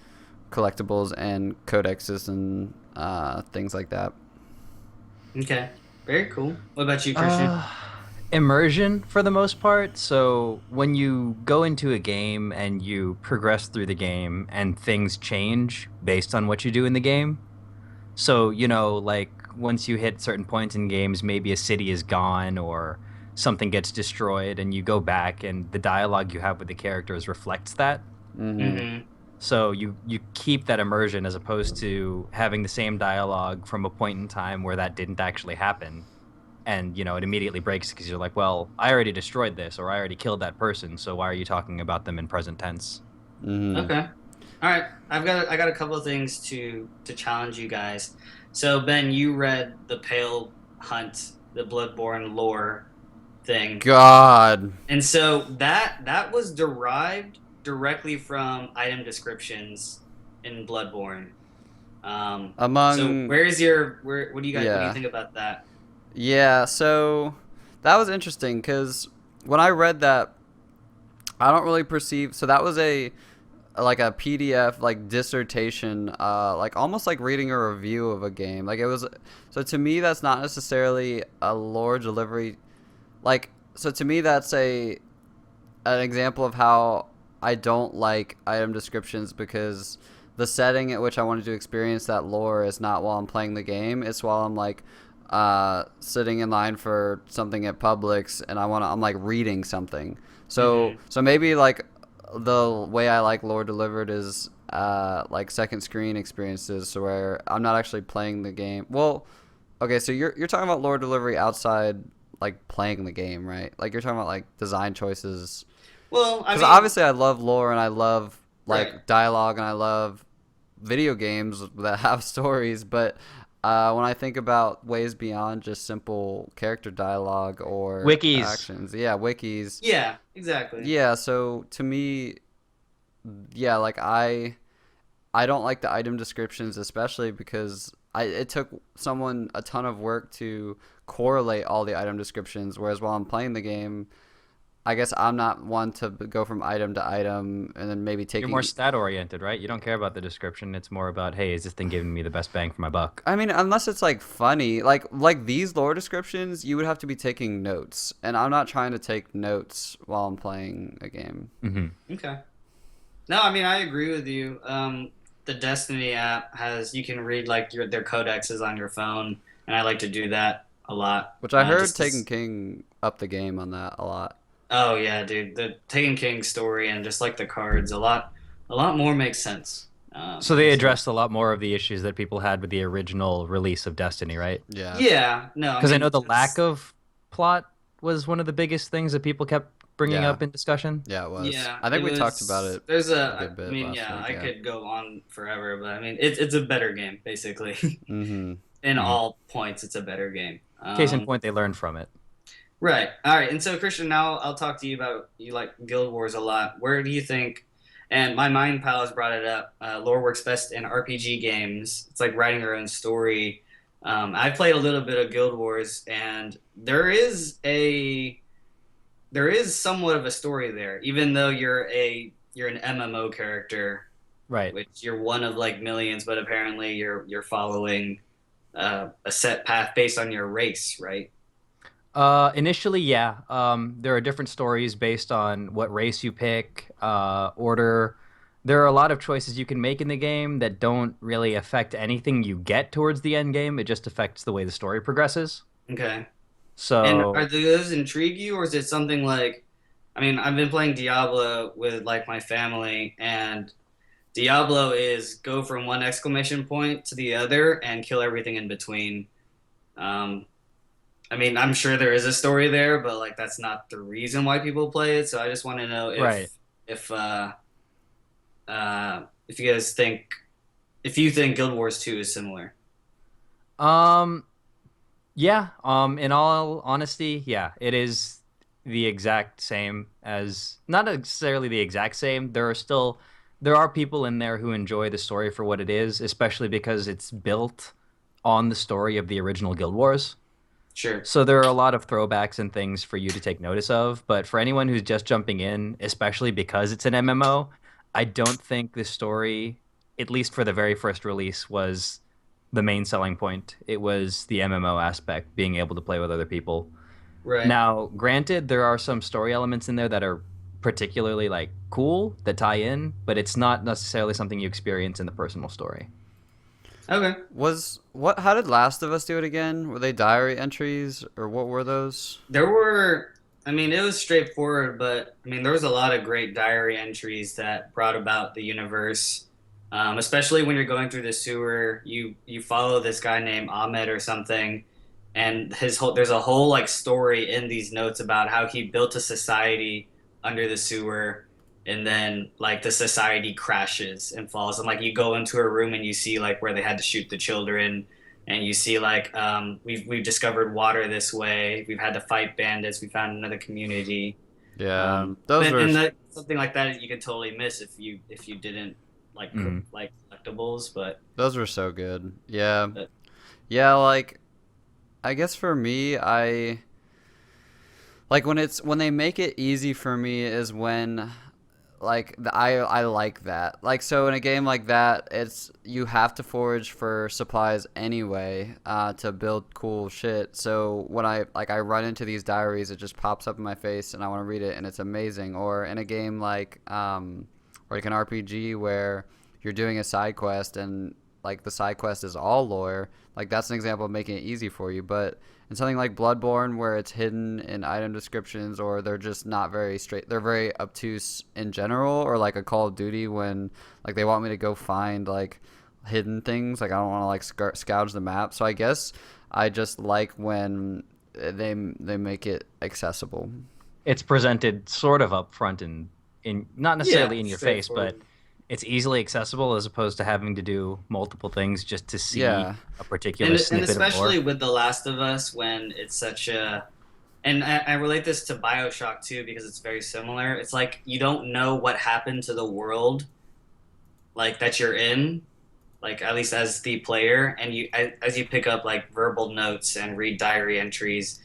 collectibles and codexes and things like that. Okay. Very cool. What about you, Christian? Immersion for the most part. So when you go into a game and you progress through the game and things change based on what you do in the game. So, like once you hit certain points in games, maybe a city is gone or something gets destroyed, and you go back and the dialogue you have with the characters reflects that. Mm-hmm. So you keep that immersion as opposed to having the same dialogue from a point in time where that didn't actually happen. And, it immediately breaks because you're like, well, I already destroyed this, or I already killed that person, so why are you talking about them in present tense? Okay. All right. I got a couple of things to challenge you guys. So, Ben, you read the Pale Hunt, the Bloodborne lore thing. God. And so that was derived directly from item descriptions in Bloodborne. So what do you think about that? Yeah, so that was interesting because when I read that, I don't really perceive. So that was a PDF like dissertation, like almost like reading a review of a game. Like, it was. So to me, that's not necessarily a lore delivery. Like, so to me, that's an example of how I don't like item descriptions, because the setting at which I wanted to experience that lore is not while I'm playing the game. It's while I'm like sitting in line for something at Publix, and I'm like reading something. So maybe like the way I like lore delivered is like second screen experiences, so where I'm not actually playing the game. Well, okay, so you're talking about lore delivery outside like playing the game, right? Like, you're talking about like design choices. Well, I mean, obviously I love lore and I love like right. dialogue, and I love video games that have stories, but when I think about ways beyond just simple character dialogue or Wikis. actions, wikis. Yeah, exactly. Yeah, so to me, like I don't like the item descriptions, especially because it took someone a ton of work to correlate all the item descriptions, whereas while I'm playing the game, I guess I'm not one to go from item to item and then maybe You're taking. more stat oriented, right? You don't care about the description. It's more about, hey, is this thing giving me the best bang for my buck? I mean, unless it's like funny, like these lore descriptions, you would have to be taking notes, and I'm not trying to take notes while I'm playing a game. Mm-hmm. Okay. No, I mean I agree with you. The Destiny app you can read like their codexes on your phone, and I like to do that a lot. Which I heard just to Taken King up the game on that a lot. Oh yeah, dude, the Taken King story and just like the cards, a lot more makes sense. So they addressed a lot more of the issues that people had with the original release of Destiny, right? Yeah. Yeah, no, Because I mean, know the it's- lack of plot was one of the biggest things that people kept bringing Yeah. up in discussion. Yeah, it was. Yeah, I think it we talked was- about it. There's a a, good bit I mean, last yeah, week, I yeah. could go on forever, but I mean, it's a better game basically. Mm-hmm. In Mhm. all points, it's a better game. Case in point, they learned from it. Right. All right. And so, Christian, now I'll talk to you about you like Guild Wars a lot. Where do you think? And my mind pal has brought it up. Lore works best in RPG games. It's like writing your own story. I've played a little bit of Guild Wars, and there is somewhat of a story there, even though you're an MMO character, Right. which you're one of like millions, but apparently you're following a set path based on your race, right? Initially, yeah. There are different stories based on what race you pick, order. There are a lot of choices you can make in the game that don't really affect anything you get towards the end game. It just affects the way the story progresses. Okay. And So, are those intrigue you, or is it something like, I mean, I've been playing Diablo with like my family, and Diablo is go from one exclamation point to the other and kill everything in between. I mean, I'm sure there is a story there, but like that's not the reason why people play it. So I just want to know Right. if you guys if you think Guild Wars 2 is similar. yeah. In all honesty, yeah, it is the exact same as, not necessarily the exact same. There are people in there who enjoy the story for what it is, especially because it's built on the story of the original Guild Wars. Sure. So there are a lot of throwbacks and things for you to take notice of, but for anyone who's just jumping in, especially because it's an MMO, I don't think the story, at least for the very first release, was the main selling point. It was the MMO aspect, being able to play with other people. Right. Now, granted, there are some story elements in there that are particularly like cool that tie in, but it's not necessarily something you experience in the personal story. Okay. How did Last of Us do it again? Were they diary entries or what were those? There were, I mean, it was straightforward, but I mean, there was a lot of great diary entries that brought about the universe. Especially when you're going through the sewer, you follow this guy named Ahmed or something, and there's a whole like story in these notes about how he built a society under the sewer, and then like the society crashes and falls, and like you go into a room and you see like where they had to shoot the children, and you see like we've discovered water this way, we've had to fight bandits, we found another community. Yeah, those were. And something like that you could totally miss if you didn't like Mhm. like collectibles, but Those were so good. Yeah. But- Yeah, like I guess for me, I like when they make it easy for me is when like I like that. Like so in a game like that, it's you have to forage for supplies anyway to build cool shit. So when I run into these diaries, it just pops up in my face and I want to read it and it's amazing. Or in a game like like an RPG where you're doing a side quest and like the side quest is all lore, like that's an example of making it easy for you. But in something like Bloodborne where it's hidden in item descriptions or they're just not very straight, they're very obtuse in general, or like a Call of Duty when like they want me to go find like hidden things, like I don't want to like scourge the map. So I guess I just like when they make it accessible. It's presented sort of up front and in not necessarily in your face, but straightforward. it's easily accessible as opposed to having to do multiple things just to see Yeah. a particular and snippet especially of lore. with The Last of Us, when it's such a, and I relate this to BioShock too because it's very similar. It's like you don't know what happened to the world, like that you're in, like at least as the player, and as you pick up like verbal notes and read diary entries,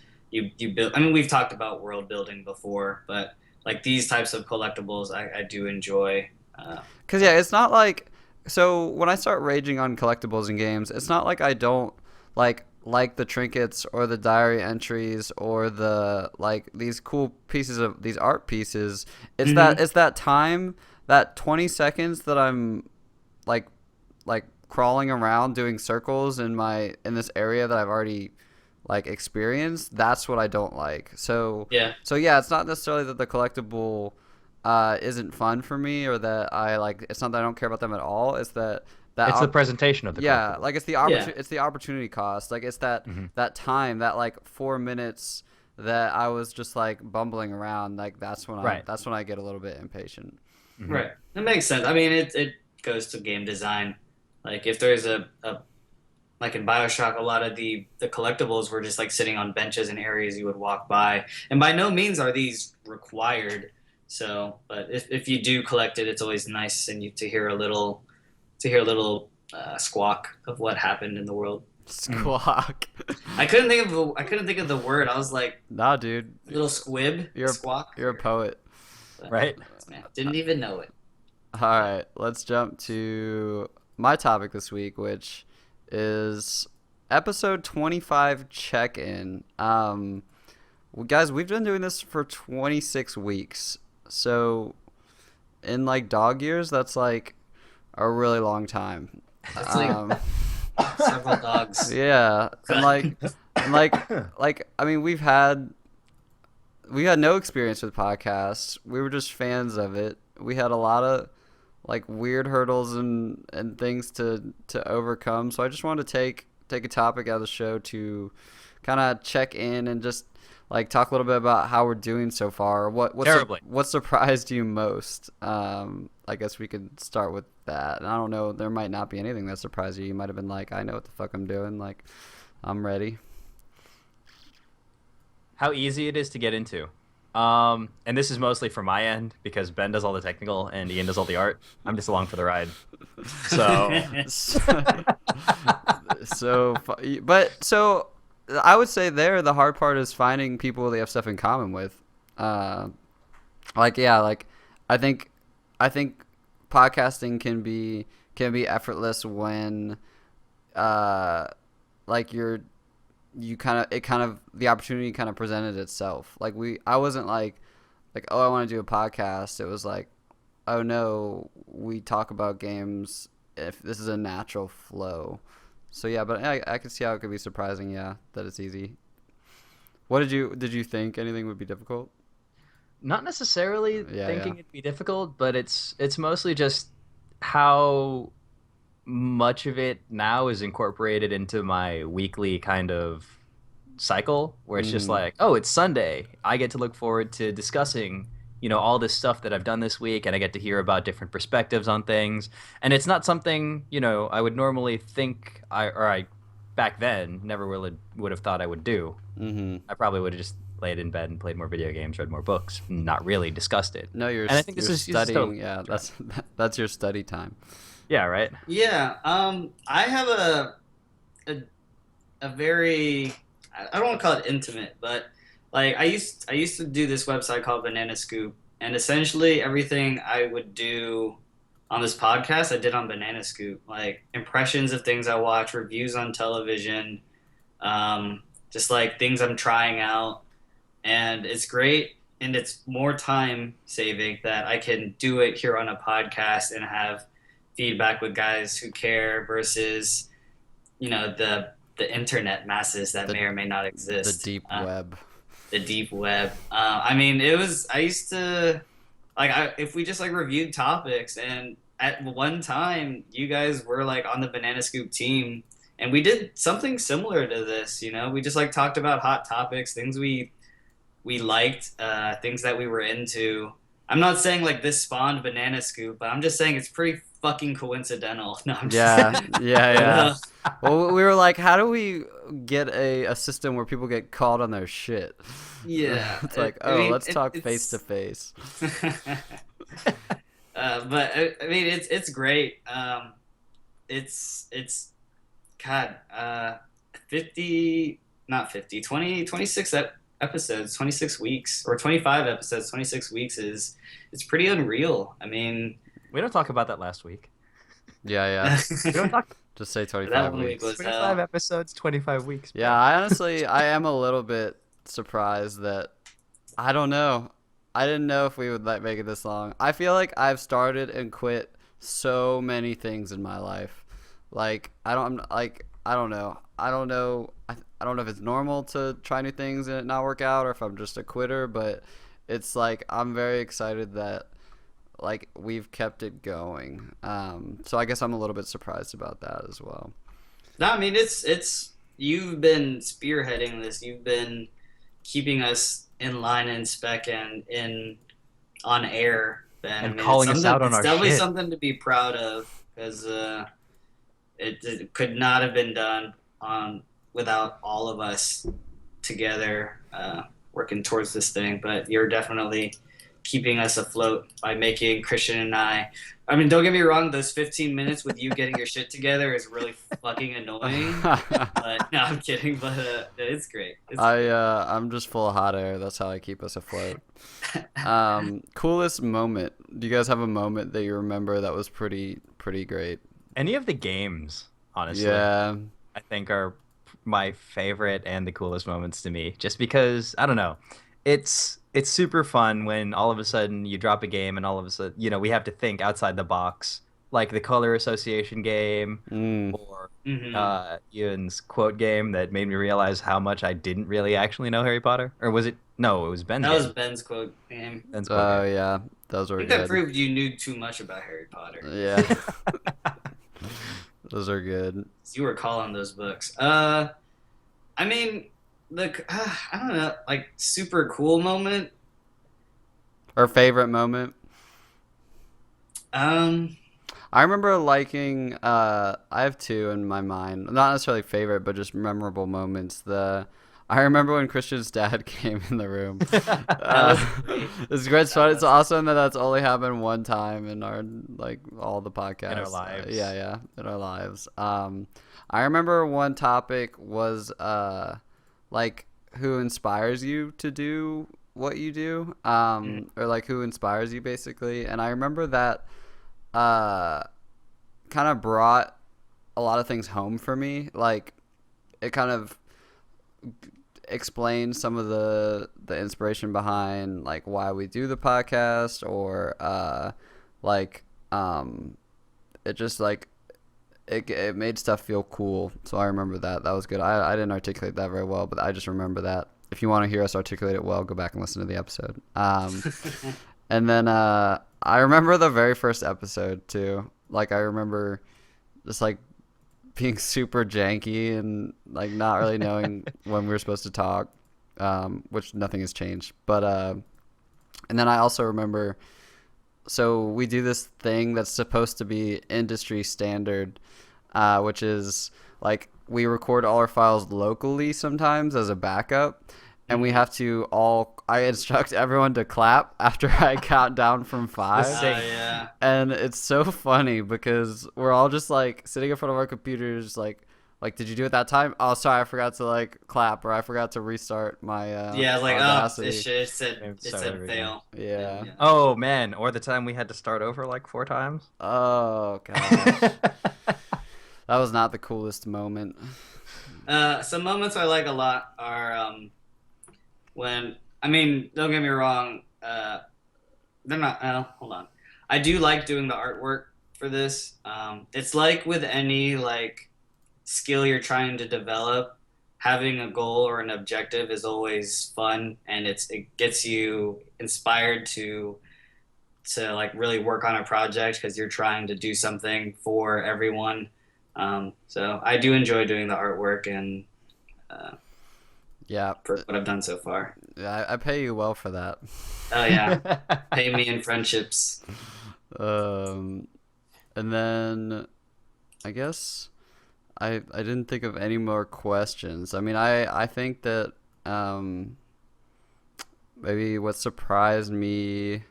you build. I mean, we've talked about world building before, but like these types of collectibles, I do enjoy. Cause yeah, it's not like so when I start raging on collectibles in games, it's not like I don't like the trinkets or the diary entries or the like these cool pieces of these art pieces. It's that time, that 20 seconds that I'm like crawling around doing circles in this area that I've already like experienced. That's what I don't like. So Yeah. yeah, it's not necessarily that the collectible isn't fun for me or that I like. It's not that I don't care about them at all. It's that It's the presentation of the yeah, collectible. like it's it's the opportunity cost. Like it's that that time, that like 4 minutes that I was just like bumbling around. Like that's when I get a little bit impatient. Right. That makes sense. I mean, it goes to game design. Like if there's a like in BioShock, a lot of the collectibles were just like sitting on benches in areas you would walk by, and by no means are these required. So, but if you do collect it, it's always nice and to hear a little squawk of what happened in the world. Squawk. I couldn't think of the word. I was like, nah, dude. Little squib. Squawk. You're a poet, right? Man, didn't even know it. All right, let's jump to my topic this week, which is episode 25 check-in. Guys, we've been doing this for 26 weeks. So in like dog years, that's like a really long time. That's like several dogs. Yeah. And like I mean, we had no experience with podcasts. We were just fans of it. We had a lot of like weird hurdles and things to overcome. So I just wanted to take a topic out of the show to kind of check in and just like talk a little bit about how we're doing so far. What surprised you most? I guess we could start with that. And I don't know, there might not be anything that surprised you. You might have been like, I know what the fuck I'm doing. Like, I'm ready. How easy it is to get into. And this is mostly from my end because Ben does all the technical and Ian does all the art. I'm just along for the ride. So I would say the hard part is finding people they have stuff in common with. I think podcasting can be effortless when like the opportunity kind of presented itself. Like I wasn't like oh, I want to do a podcast. It was like, oh no, we talk about games. If this is a natural flow. So yeah, but I could see how it could be surprising. Yeah, that it's easy. What did you think anything would be difficult? Not necessarily thinking it'd be difficult, but it's mostly just how much of it now is incorporated into my weekly kind of cycle, where it's just like, oh, it's Sunday. I get to look forward to discussing, all this stuff that I've done this week, and I get to hear about different perspectives on things. And it's not something, I would normally think I back then never would have thought I would do. Mm-hmm. I probably would have just laid in bed and played more video games, read more books, not really discussed it. No, and I think this is studying. Yeah, that's your study time. Yeah, right. Yeah, I have a very, I don't want to call it intimate, but like I used to do this website called Banana Scoop, and essentially everything I would do on this podcast I did on Banana Scoop, like impressions of things I watch, reviews on television, just like things I'm trying out, and it's great. And it's more time saving that I can do it here on a podcast and have feedback with guys who care versus, the internet masses that may or may not exist. The deep web. The deep web. I mean, I used to, if we just reviewed topics, and at one time you guys were on the Banana Scoop team, and we did something similar to this, we just talked about hot topics, things we liked, things that we were into. I'm not saying this spawned Banana Scoop, but I'm just saying it's pretty fucking coincidental. No, I'm just yeah. Well, we were like, how do we get a system where people get called on their shit? Yeah. It's let's talk face to face. But I mean, it's great. It's God, 26 episodes, 26 weeks, or 25 episodes, 26 weeks it's pretty unreal. I mean, We don't talk about that last week. Yeah. We don't talk Just say that 25 one week weeks. was 25 hell. episodes, 25 weeks. Bro. Yeah, I am a little bit surprised that I don't know. I didn't know if we would make it this long. I feel like I've started and quit so many things in my life. Like I don't know. I don't know. I don't know if it's normal to try new things and it not work out, or if I'm just a quitter. But it's like I'm very excited that like we've kept it going. So I guess I'm a little bit surprised about that as well. No, I mean it's you've been spearheading this. You've been keeping us in line and spec and in on air, Ben. And I mean, calling us out on it's our definitely shit. something to be proud of because it could not have been done on without all of us together working towards this thing. But you're definitely keeping us afloat by making Christian and I mean, don't get me wrong, those 15 minutes with you getting your shit together is really fucking annoying. But no, I'm kidding. But it's great. I'm just full of hot air. That's how I keep us afloat. Coolest moment. Do you guys have a moment that you remember that was pretty great? Any of the games, honestly, Yeah. I think are my favorite and the coolest moments to me. Just because, I don't know, it's super fun when all of a sudden you drop a game and all of a sudden, we have to think outside the box, like the color association game or Ian's quote game that made me realize how much I didn't really actually know Harry Potter. Or was it? No, it was Ben's That game. was Ben's quote game. Ben's quote Oh game. yeah, those I were think that good. proved you knew too much about Harry Potter. Yeah. Those are good. You were calling those books. I mean, I don't know, like super cool moment. Our favorite moment. Um, I remember liking. I have two in my mind. Not necessarily favorite, but just memorable moments. I remember when Christian's dad came in the room. It's great fun. It's awesome that that's only happened one time in our all the podcasts In our lives. Yeah, in our lives. I remember one topic was like who inspires you to do what you do, or like who inspires you basically. And I remember that kind of brought a lot of things home for me. Like it kind of explain some of the inspiration behind like why we do the podcast, or it just like it made stuff feel cool. So I remember that was good. I didn't articulate that very well, but I just remember that. If you want to hear us articulate it well, go back and listen to the episode. And then I remember the very first episode too. Like I remember just like being super janky and like not really knowing when we were supposed to talk, which nothing has changed. But and then I also remember, so we do this thing that's supposed to be industry standard, which is like we record all our files locally sometimes as a backup, and we have to I instruct everyone to clap after I count down from 5. yeah. And it's so funny because we're all just like sitting in front of our computers like did you do it that time? Oh, sorry, I forgot to like clap, or I forgot to restart my Yeah, like Audacity. it said Everything. fail. Yeah. Oh man, or the time we had to start over like 4 times. Oh gosh. That was not the coolest moment. Some moments I like a lot are when, I mean, don't get me wrong, they're not. Hold on. I do like doing the artwork for this. It's like with any like skill you're trying to develop, having a goal or an objective is always fun, and it gets you inspired to like really work on a project because you're trying to do something for everyone. So I do enjoy doing the artwork and Yeah. for what I've done so far. I pay you well for that. Oh yeah, pay me in friendships. And then I guess I didn't think of any more questions. I mean, I think that maybe what surprised me,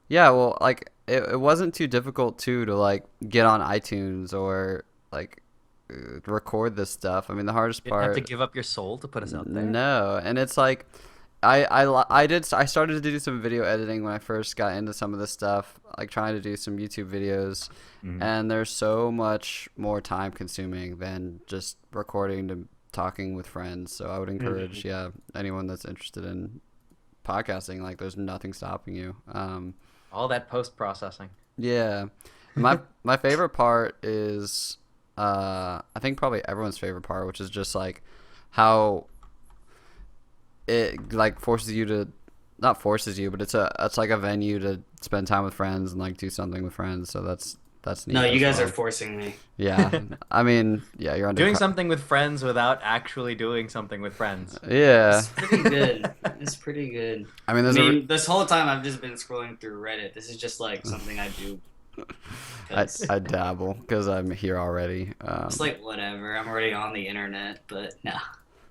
yeah, well, like it wasn't too difficult too to like get on iTunes or like record this stuff. I mean, the hardest You didn't have part, to give up your soul to put us out there. no, and it's like I started to do some video editing when I first got into some of this stuff, like trying to do some YouTube videos, and they're so much more time consuming than just recording to talking with friends. So I would encourage anyone that's interested in podcasting, like there's nothing stopping you. All that post processing. Yeah. My favorite part is I think probably everyone's favorite part, which is just like how it like forces you to, not forces you, but it's like a venue to spend time with friends and like do something with friends. So that's neat. No, you guys well. are forcing me. Yeah. I mean, yeah, you're Doing something with friends without actually doing something with friends. Yeah. It's pretty good. It's pretty good. I mean, this whole time I've just been scrolling through Reddit. This is just like something I do. I dabble because I'm here already. It's like whatever. I'm already on the internet, but no,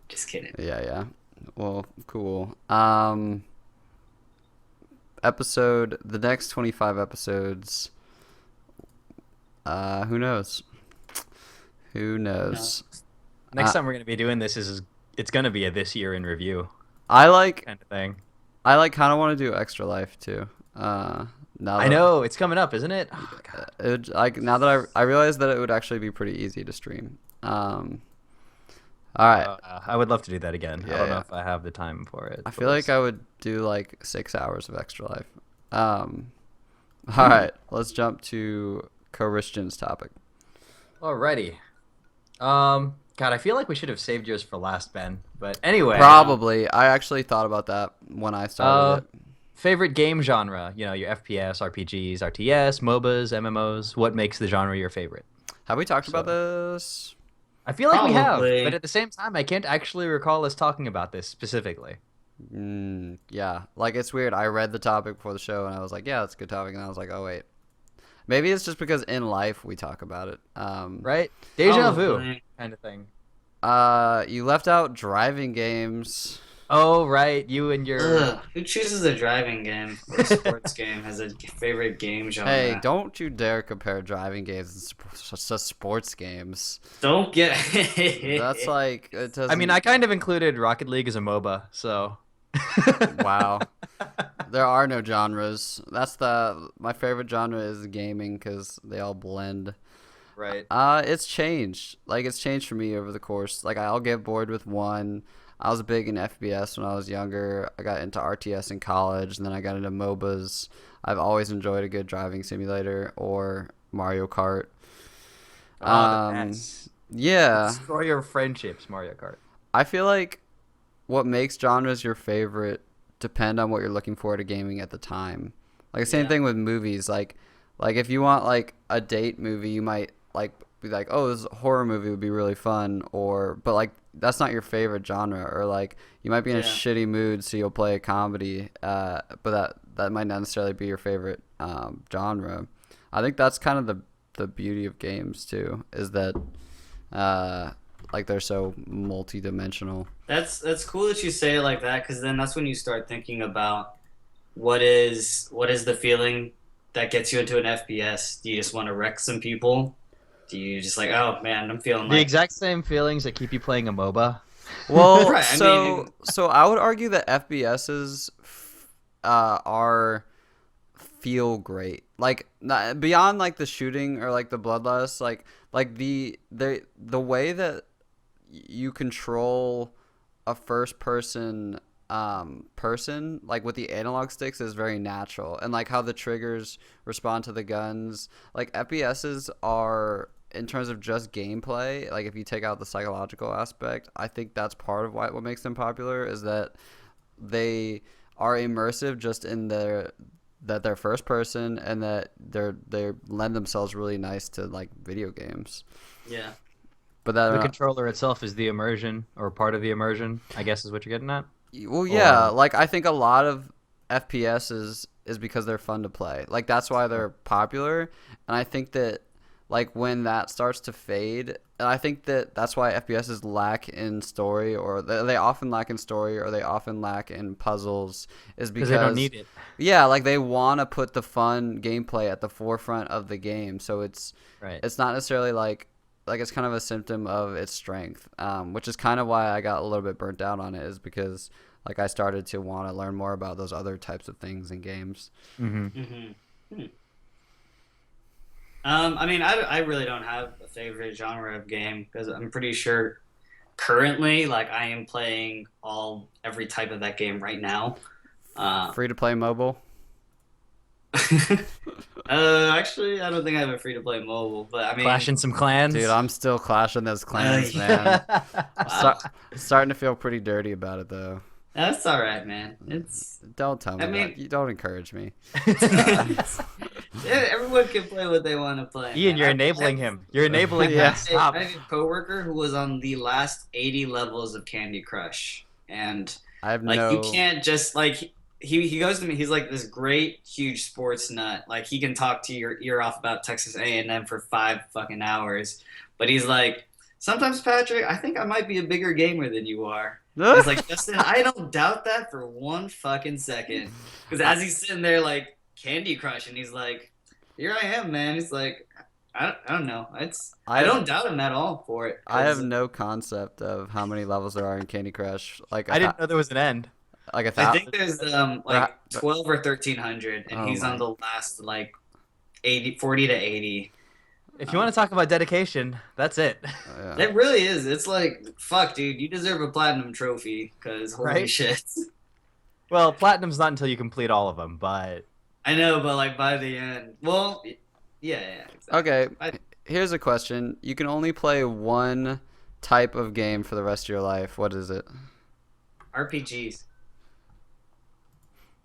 just kidding. Yeah. Well, cool. The next 25 episodes. Who knows? Next time we're gonna be doing this is it's gonna be a this year in review. I like kind of thing. I kind of want to do Extra Life too. I know it's coming up, isn't it? Oh, God. Now that I realized that it would actually be pretty easy to stream. All right. I would love to do that again. Yeah, I don't know if I have the time for it. I feel like I would do like 6 hours of Extra Life. All right, let's jump to Christian's topic. Alrighty. God, I feel like we should have saved yours for last, Ben. But anyway. Probably. I actually thought about that when I started it. Favorite game genre? You know, your FPS, RPGs, RTS, MOBAs, MMOs. What makes the genre your favorite? Have we talked about this? I feel like we have, Probably. but at the same time, I can't actually recall us talking about this specifically. Yeah. Like, it's weird. I read the topic before the show, and I was like, yeah, that's a good topic. And I was like, oh, wait. Maybe it's just because in life we talk about it. Right? Deja vu Probably. kind of thing. You left out driving games. Oh, right. You and your... Ugh, who chooses a driving game or a sports game as a favorite game genre? Hey, don't you dare compare driving games to sports games. Don't get. That's like it doesn't. I mean, I kind of included Rocket League as a MOBA, so... Wow. There are no genres. My favorite genre is gaming because they all blend. Right. It's changed. Like, it's changed for me over the course. Like, I'll get bored with one. I was big in FPS when I was younger. I got into RTS in college, and then I got into MOBAs. I've always enjoyed a good driving simulator or Mario Kart. The best. Yeah. Destroy your friendships, Mario Kart. I feel like what makes genres your favorite depend on what you're looking for to gaming at the time. Like the same thing with movies. Like if you want like a date movie, you might like be like, oh, this horror movie would be really fun, but like that's not your favorite genre, or like you might be in a shitty mood, so you'll play a comedy, but that might not necessarily be your favorite genre. I think that's kind of the beauty of games too, is that like they're so multi-dimensional. That's cool that you say it like that, because then that's when you start thinking about what is the feeling that gets you into an FPS. Do you just want to wreck some people? Do you just like, oh man, I'm feeling The like exact same feelings that keep you playing a MOBA. Well, Right, so I would argue that FPSs feel great. Like beyond like the shooting or like the bloodlust, like the way that you control a first person like with the analog sticks is very natural, and like how the triggers respond to the guns. Like FPSs are, in terms of just gameplay, like if you take out the psychological aspect, I think that's part of what makes them popular, is that they are immersive just in that they're first person, and that they lend themselves really nice to like video games. yeah. But that The controller itself is the immersion, or part of the immersion, I guess is what you're getting at. well, yeah, like I think a lot of FPS is because they're fun to play. Like that's why they're popular, and I think that like when that starts to fade, and I think that that's why FPSs lack in story, or they often lack in story, or they often lack in puzzles, is because they don't need it. Yeah, like they want to put the fun gameplay at the forefront of the game, so it's not necessarily like it's kind of a symptom of its strength, which is kind of why I got a little bit burnt out on it, is because like I started to want to learn more about those other types of things in games. I mean, I really don't have a favorite genre of game because I'm pretty sure currently, like, I am playing every type of that game right now. Free to play mobile. Actually, I don't think I have a free to play mobile, but I mean, Clashing some clans. Dude, I'm still clashing those clans, man. wow. Starting to feel pretty dirty about it though. That's all right, man. It's Don't tell me I mean- that. You don't encourage me. everyone can play what they want to play. Ian, man. you're enabling him. You're enabling him. Yeah. Stop. I have a coworker who was on the last 80 levels of Candy Crush, and I have like no. you can't just like he goes to me. He's like this great huge sports nut. Like he can talk to your ear off about Texas A&M for 5 fucking hours, but he's like, sometimes Patrick, I think I might be a bigger gamer than you are. It's like, Justin, I don't doubt that for one fucking second. Because as he's sitting there like Candy Crush, and he's like, "Here I am, man." He's like, I don't know. I don't doubt him at all for it. I have no concept of how many levels there are in Candy Crush. Like I didn't know there was an end. like a I thousand. think there's like 12 or 1300, and Oh he's my. on the last like 40 to 80. If you want to talk about dedication, that's it. Yeah. It really is. It's like, fuck, dude, you deserve a platinum trophy because holy Right? shit. Well, platinum's not until you complete all of them, but I know, but like by the end, well, yeah. Exactly. Okay, I- here's a question. You can only play one type of game for the rest of your life. What is it? RPGs.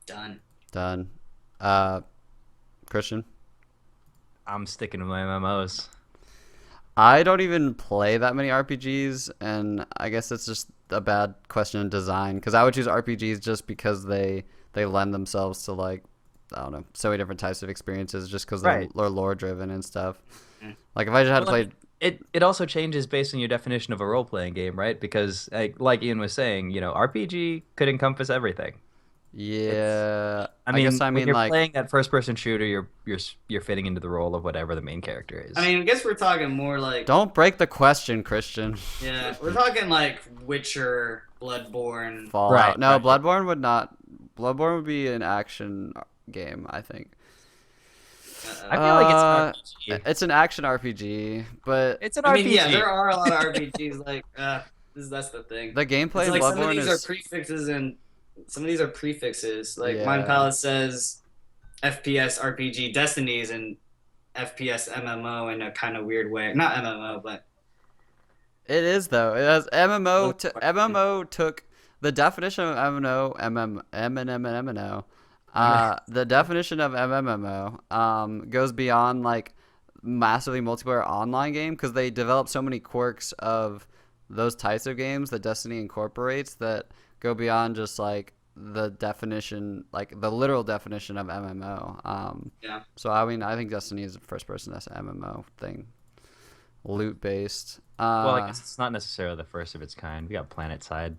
Done. Done. Christian? I'm sticking with my MMOs. I don't even play that many RPGs, and I guess it's just a bad question of design, because I would choose RPGs just because they lend themselves to, like, I don't know, so many different types of experiences just because Right. they're lore-driven and stuff. Mm. Like, if I just had to Well, play... It also changes based on your definition of a role playing game, right? Because like Ian was saying, RPG could encompass everything. Yeah, I guess mean, when you're like... playing that first person shooter, you're fitting into the role of whatever the main character is. I mean, I guess we're talking more like Don't break the question, Christian. yeah, we're talking like Witcher, Bloodborne. Fallout. Right, No, right. Bloodborne would not... Bloodborne would be an action game, I think. I feel like it's an RPG. It's an action RPG, but It's an I RPG. mean, yeah, there are a lot of RPGs. Like, that's the thing. the gameplay It's in like some of Bloodborne these is... are prefixes, and some of these are prefixes. Like Yeah. Mind Palace says FPS RPG. Destiny's an FPS MMO in a kind of weird way. Not MMO, but It is though. It has MMO. Oh, MMO took the definition of MMO. MMO. The definition of MMO goes beyond like massively multiplayer online game because they develop so many quirks of those types of games that Destiny incorporates that go beyond just like the definition, like the literal definition of MMO. Yeah. So I mean, I think Destiny is the first person that's an MMO thing, loot based. Well, I guess it's not necessarily the first of its kind. We got Planet Side.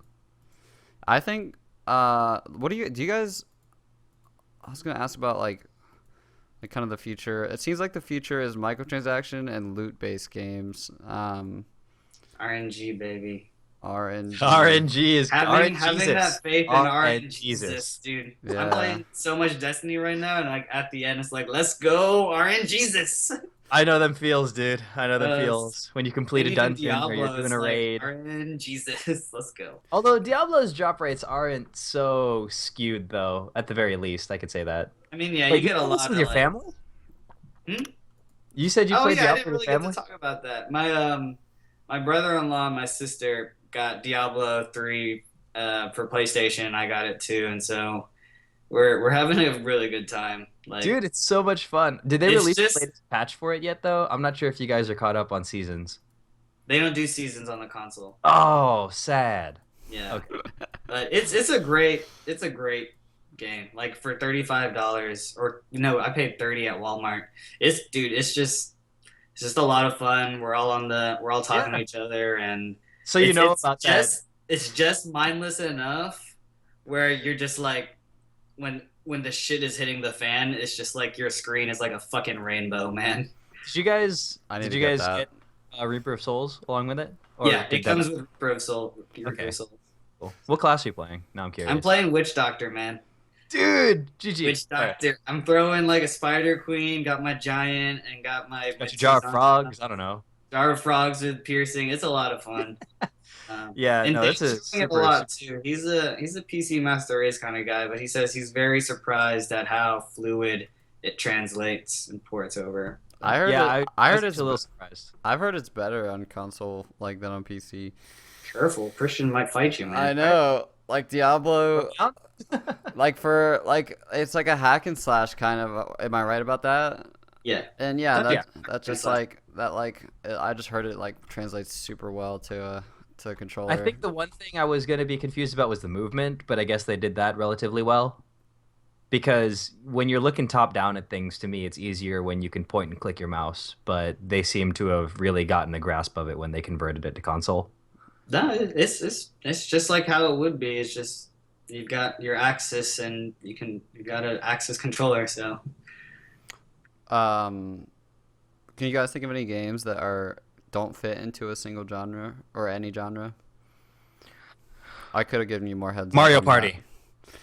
I think. What do you guys? I was gonna ask about like kind of the future. It seems like the future is microtransaction and loot based games. RNG, baby. RNG. RNG is Having RNGesus. that faith in RNGesus. RNGesus, dude. Yeah. I'm playing so much Destiny right now, and like at the end, it's like, let's go, RNGesus. I know them feels, dude. I know them Yes. feels when you complete a dungeon or you're doing a raid. RNGesus, let's go. Although Diablo's drop rates aren't so skewed, though. At the very least, I could say that. I mean, yeah, Wait, you get a play lot this of with your like, family. Hmm? You said you oh played yeah, I Diablo didn't with really your get family. to talk about that. My brother-in-law and my sister got Diablo 3 for PlayStation. I got it too, and so we're having a really good time. Like, Dude, it's so much fun. Did they It's release just- the latest patch for it yet, though? I'm not sure if you guys are caught up on seasons. they don't do seasons on the console. Oh, sad. Yeah, Okay. but it's a great game. Like for $35, or I paid 30 at Walmart. It's just a lot of fun. We're all talking to each other, and So you it's- know it's about just, It's just mindless enough where you're just like when the shit is hitting the fan, it's just like your screen is like a fucking rainbow, man. that? Did you guys? I need Did to you get guys that. get Reaper of Souls along with it? Yeah, did it that- comes with Reaper of Soul. Okay. Souls. Cool. What class are you playing? Now I'm curious. I'm playing Witch Doctor, man. Dude, GG. Witch All right. Doctor. I'm throwing like a Spider Queen, got my giant, and got my Got your jar of Witches on frogs. top. I don't know. Jar of frogs with piercing. It's a lot of fun. Yeah, And no, Dave's that's doing it a lot too. He's a PC Master Race kind of guy, but he says he's very surprised at how fluid it translates and ports over. I heard Yeah, it, I I was heard it's a little surprised. I've heard it's better on console like than on PC. Careful, Christian might fight you, man. I know, like Diablo, like for like it's like a hack and slash kind of. Am I right about that? Yeah. And yeah, Yeah. that's just slash. like that. Like I just heard it like translates super well to a controller. I think the one thing I was going to be confused about was the movement, but I guess they did that relatively well. Because when you're looking top down at things, to me, it's easier when you can point and click your mouse. But they seem to have really gotten the grasp of it when they converted it to console. No, it's just like how it would be. It's just you've got your axis and you've got an axis controller. So Can you guys think of any games that don't fit into a single genre or any genre? I could have given you more heads. Mario up on Party. that.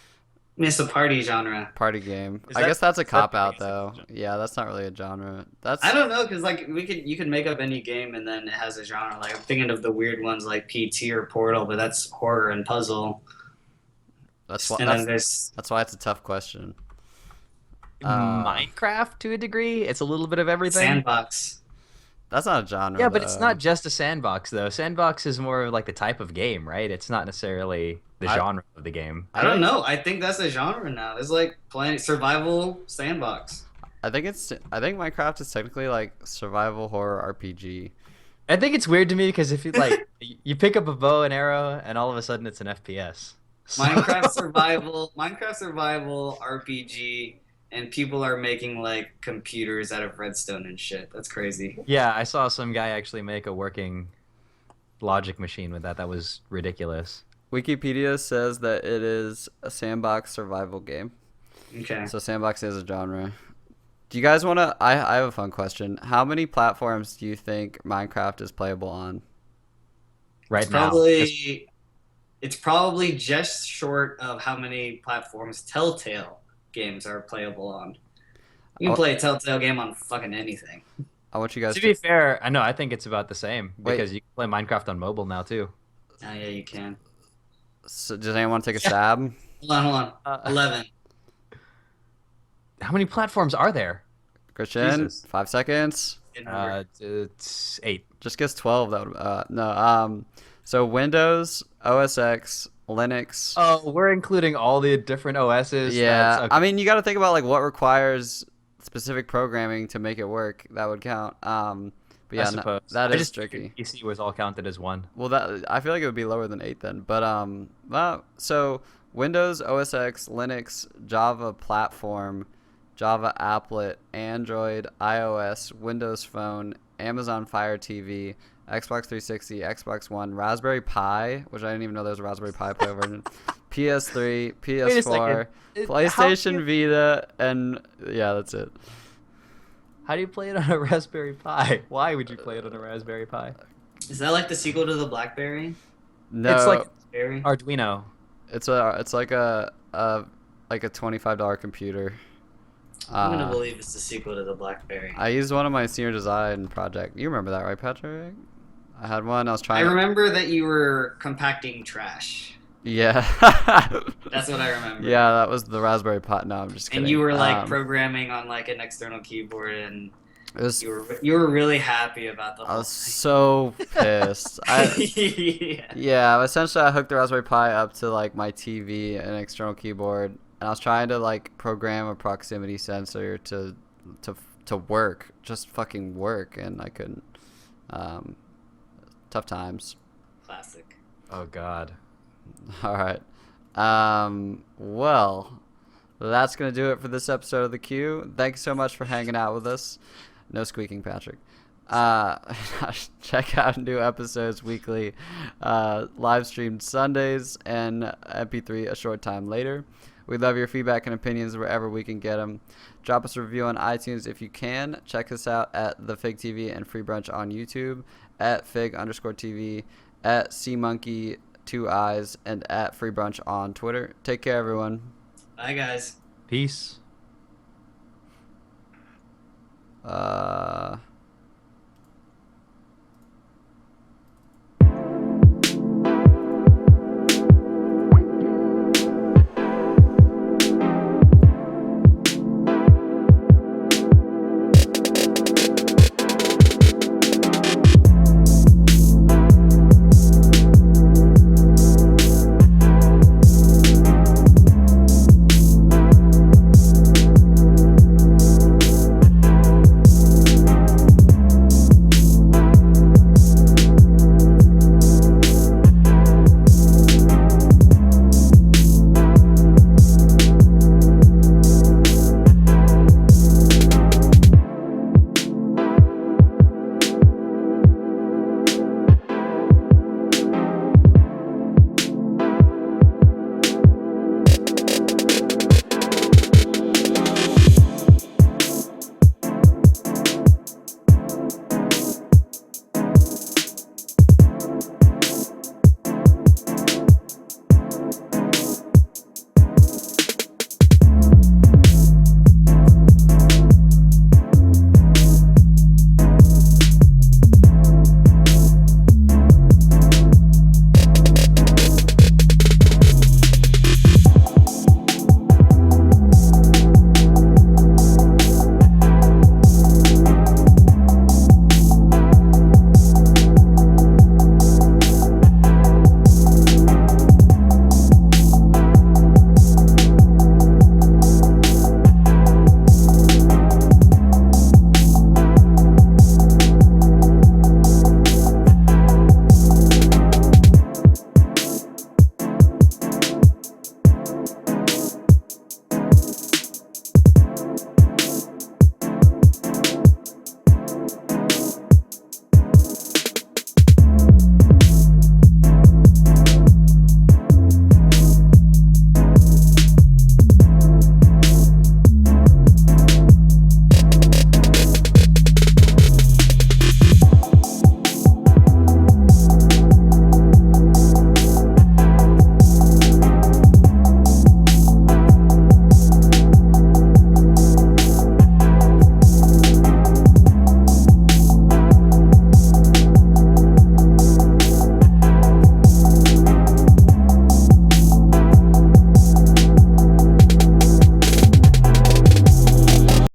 it's a party genre. Party game. Is I that- guess that's a is that cop the out basic though. genre? Yeah, that's not really a genre. That's I don't know because like you could make up any game and then it has a genre. Like I'm thinking of the weird ones like PT or Portal, but that's horror and puzzle. that's And then why there's that's why it's a tough question. Minecraft, to a degree, it's a little bit of everything. Sandbox. That's not a genre. Yeah, but it's though. not just a sandbox, though. Sandbox is more of like the type of game, right? It's not necessarily the genre of the game. I don't know. I think that's a genre now. It's like playing survival sandbox. I think Minecraft is technically like survival horror RPG. I think it's weird to me because if you like, you pick up a bow and arrow, and all of a sudden it's an FPS. So- Minecraft survival RPG, and people are making like computers out of redstone and shit. That's crazy. Yeah, I saw some guy actually make a working logic machine with that. That was ridiculous. Wikipedia says that it is a sandbox survival game. Okay. So sandbox is a genre. Do you guys want to? I have a fun question. How many platforms do you think Minecraft is playable on? Right It's now, probably just short of how many platforms Telltale games are playable on. You can play a Telltale game on fucking anything. I want you guys to be fair, I think it's about the same Wait. because you can play Minecraft on mobile now too. Oh yeah, you can. So, does anyone want to take a stab? Hold on. 11. How many platforms are there? Christian, Jesus. 5 seconds. It's 8. Just guess 12. That would no. So Windows, OS X, Linux. Oh, we're including all the different OSs. Yeah, That's, okay. I mean you got to think about like what requires specific programming to make it work. That would count. But yeah, I suppose that I is just tricky. figured PC was all counted as one. Well, that I feel like it would be lower than 8 then. But so Windows, OS X, Linux, Java platform, Java applet, Android, iOS, Windows Phone, Amazon Fire TV, Xbox 360, Xbox One, Raspberry Pi, which I didn't even know there was a Raspberry Pi Pro version, PS3, PS4, PlayStation Vita, and yeah, that's it. How do you play it on a Raspberry Pi? Why would you play it on a Raspberry Pi? Is that like the sequel to the BlackBerry? No, It's like Berry? Arduino. it's like a $25 computer. I'm gonna believe it's the sequel to the BlackBerry. I used one of my senior design project. You remember that, right, Patrick? I had one. I was I trying. remember that you were compacting trash. Yeah. That's what I remember. Yeah, that was the Raspberry Pi. No, I'm just kidding. And you were like programming on like an external keyboard, and it was, you were really happy about the I whole was so pissed. thing. Yeah. Yeah, essentially I hooked the Raspberry Pi up to like my TV and external keyboard, and I was trying to like program a proximity sensor to work, just fucking work, and I couldn't. Tough times. Classic. Oh God. All right. Well, that's going to do it for this episode of The Q. Thank you so much for hanging out with us. No squeaking, Patrick. Check out new episodes weekly, live streamed Sundays, and MP3 a short time later. We love your feedback and opinions wherever we can get them. Drop us a review on iTunes if you can. Check us out at The Fig TV and Free Brunch on YouTube, at Fig_TV, at SeaMonkey 2eyes, and at freebrunch on Twitter. Take care, everyone. Bye, guys. Peace.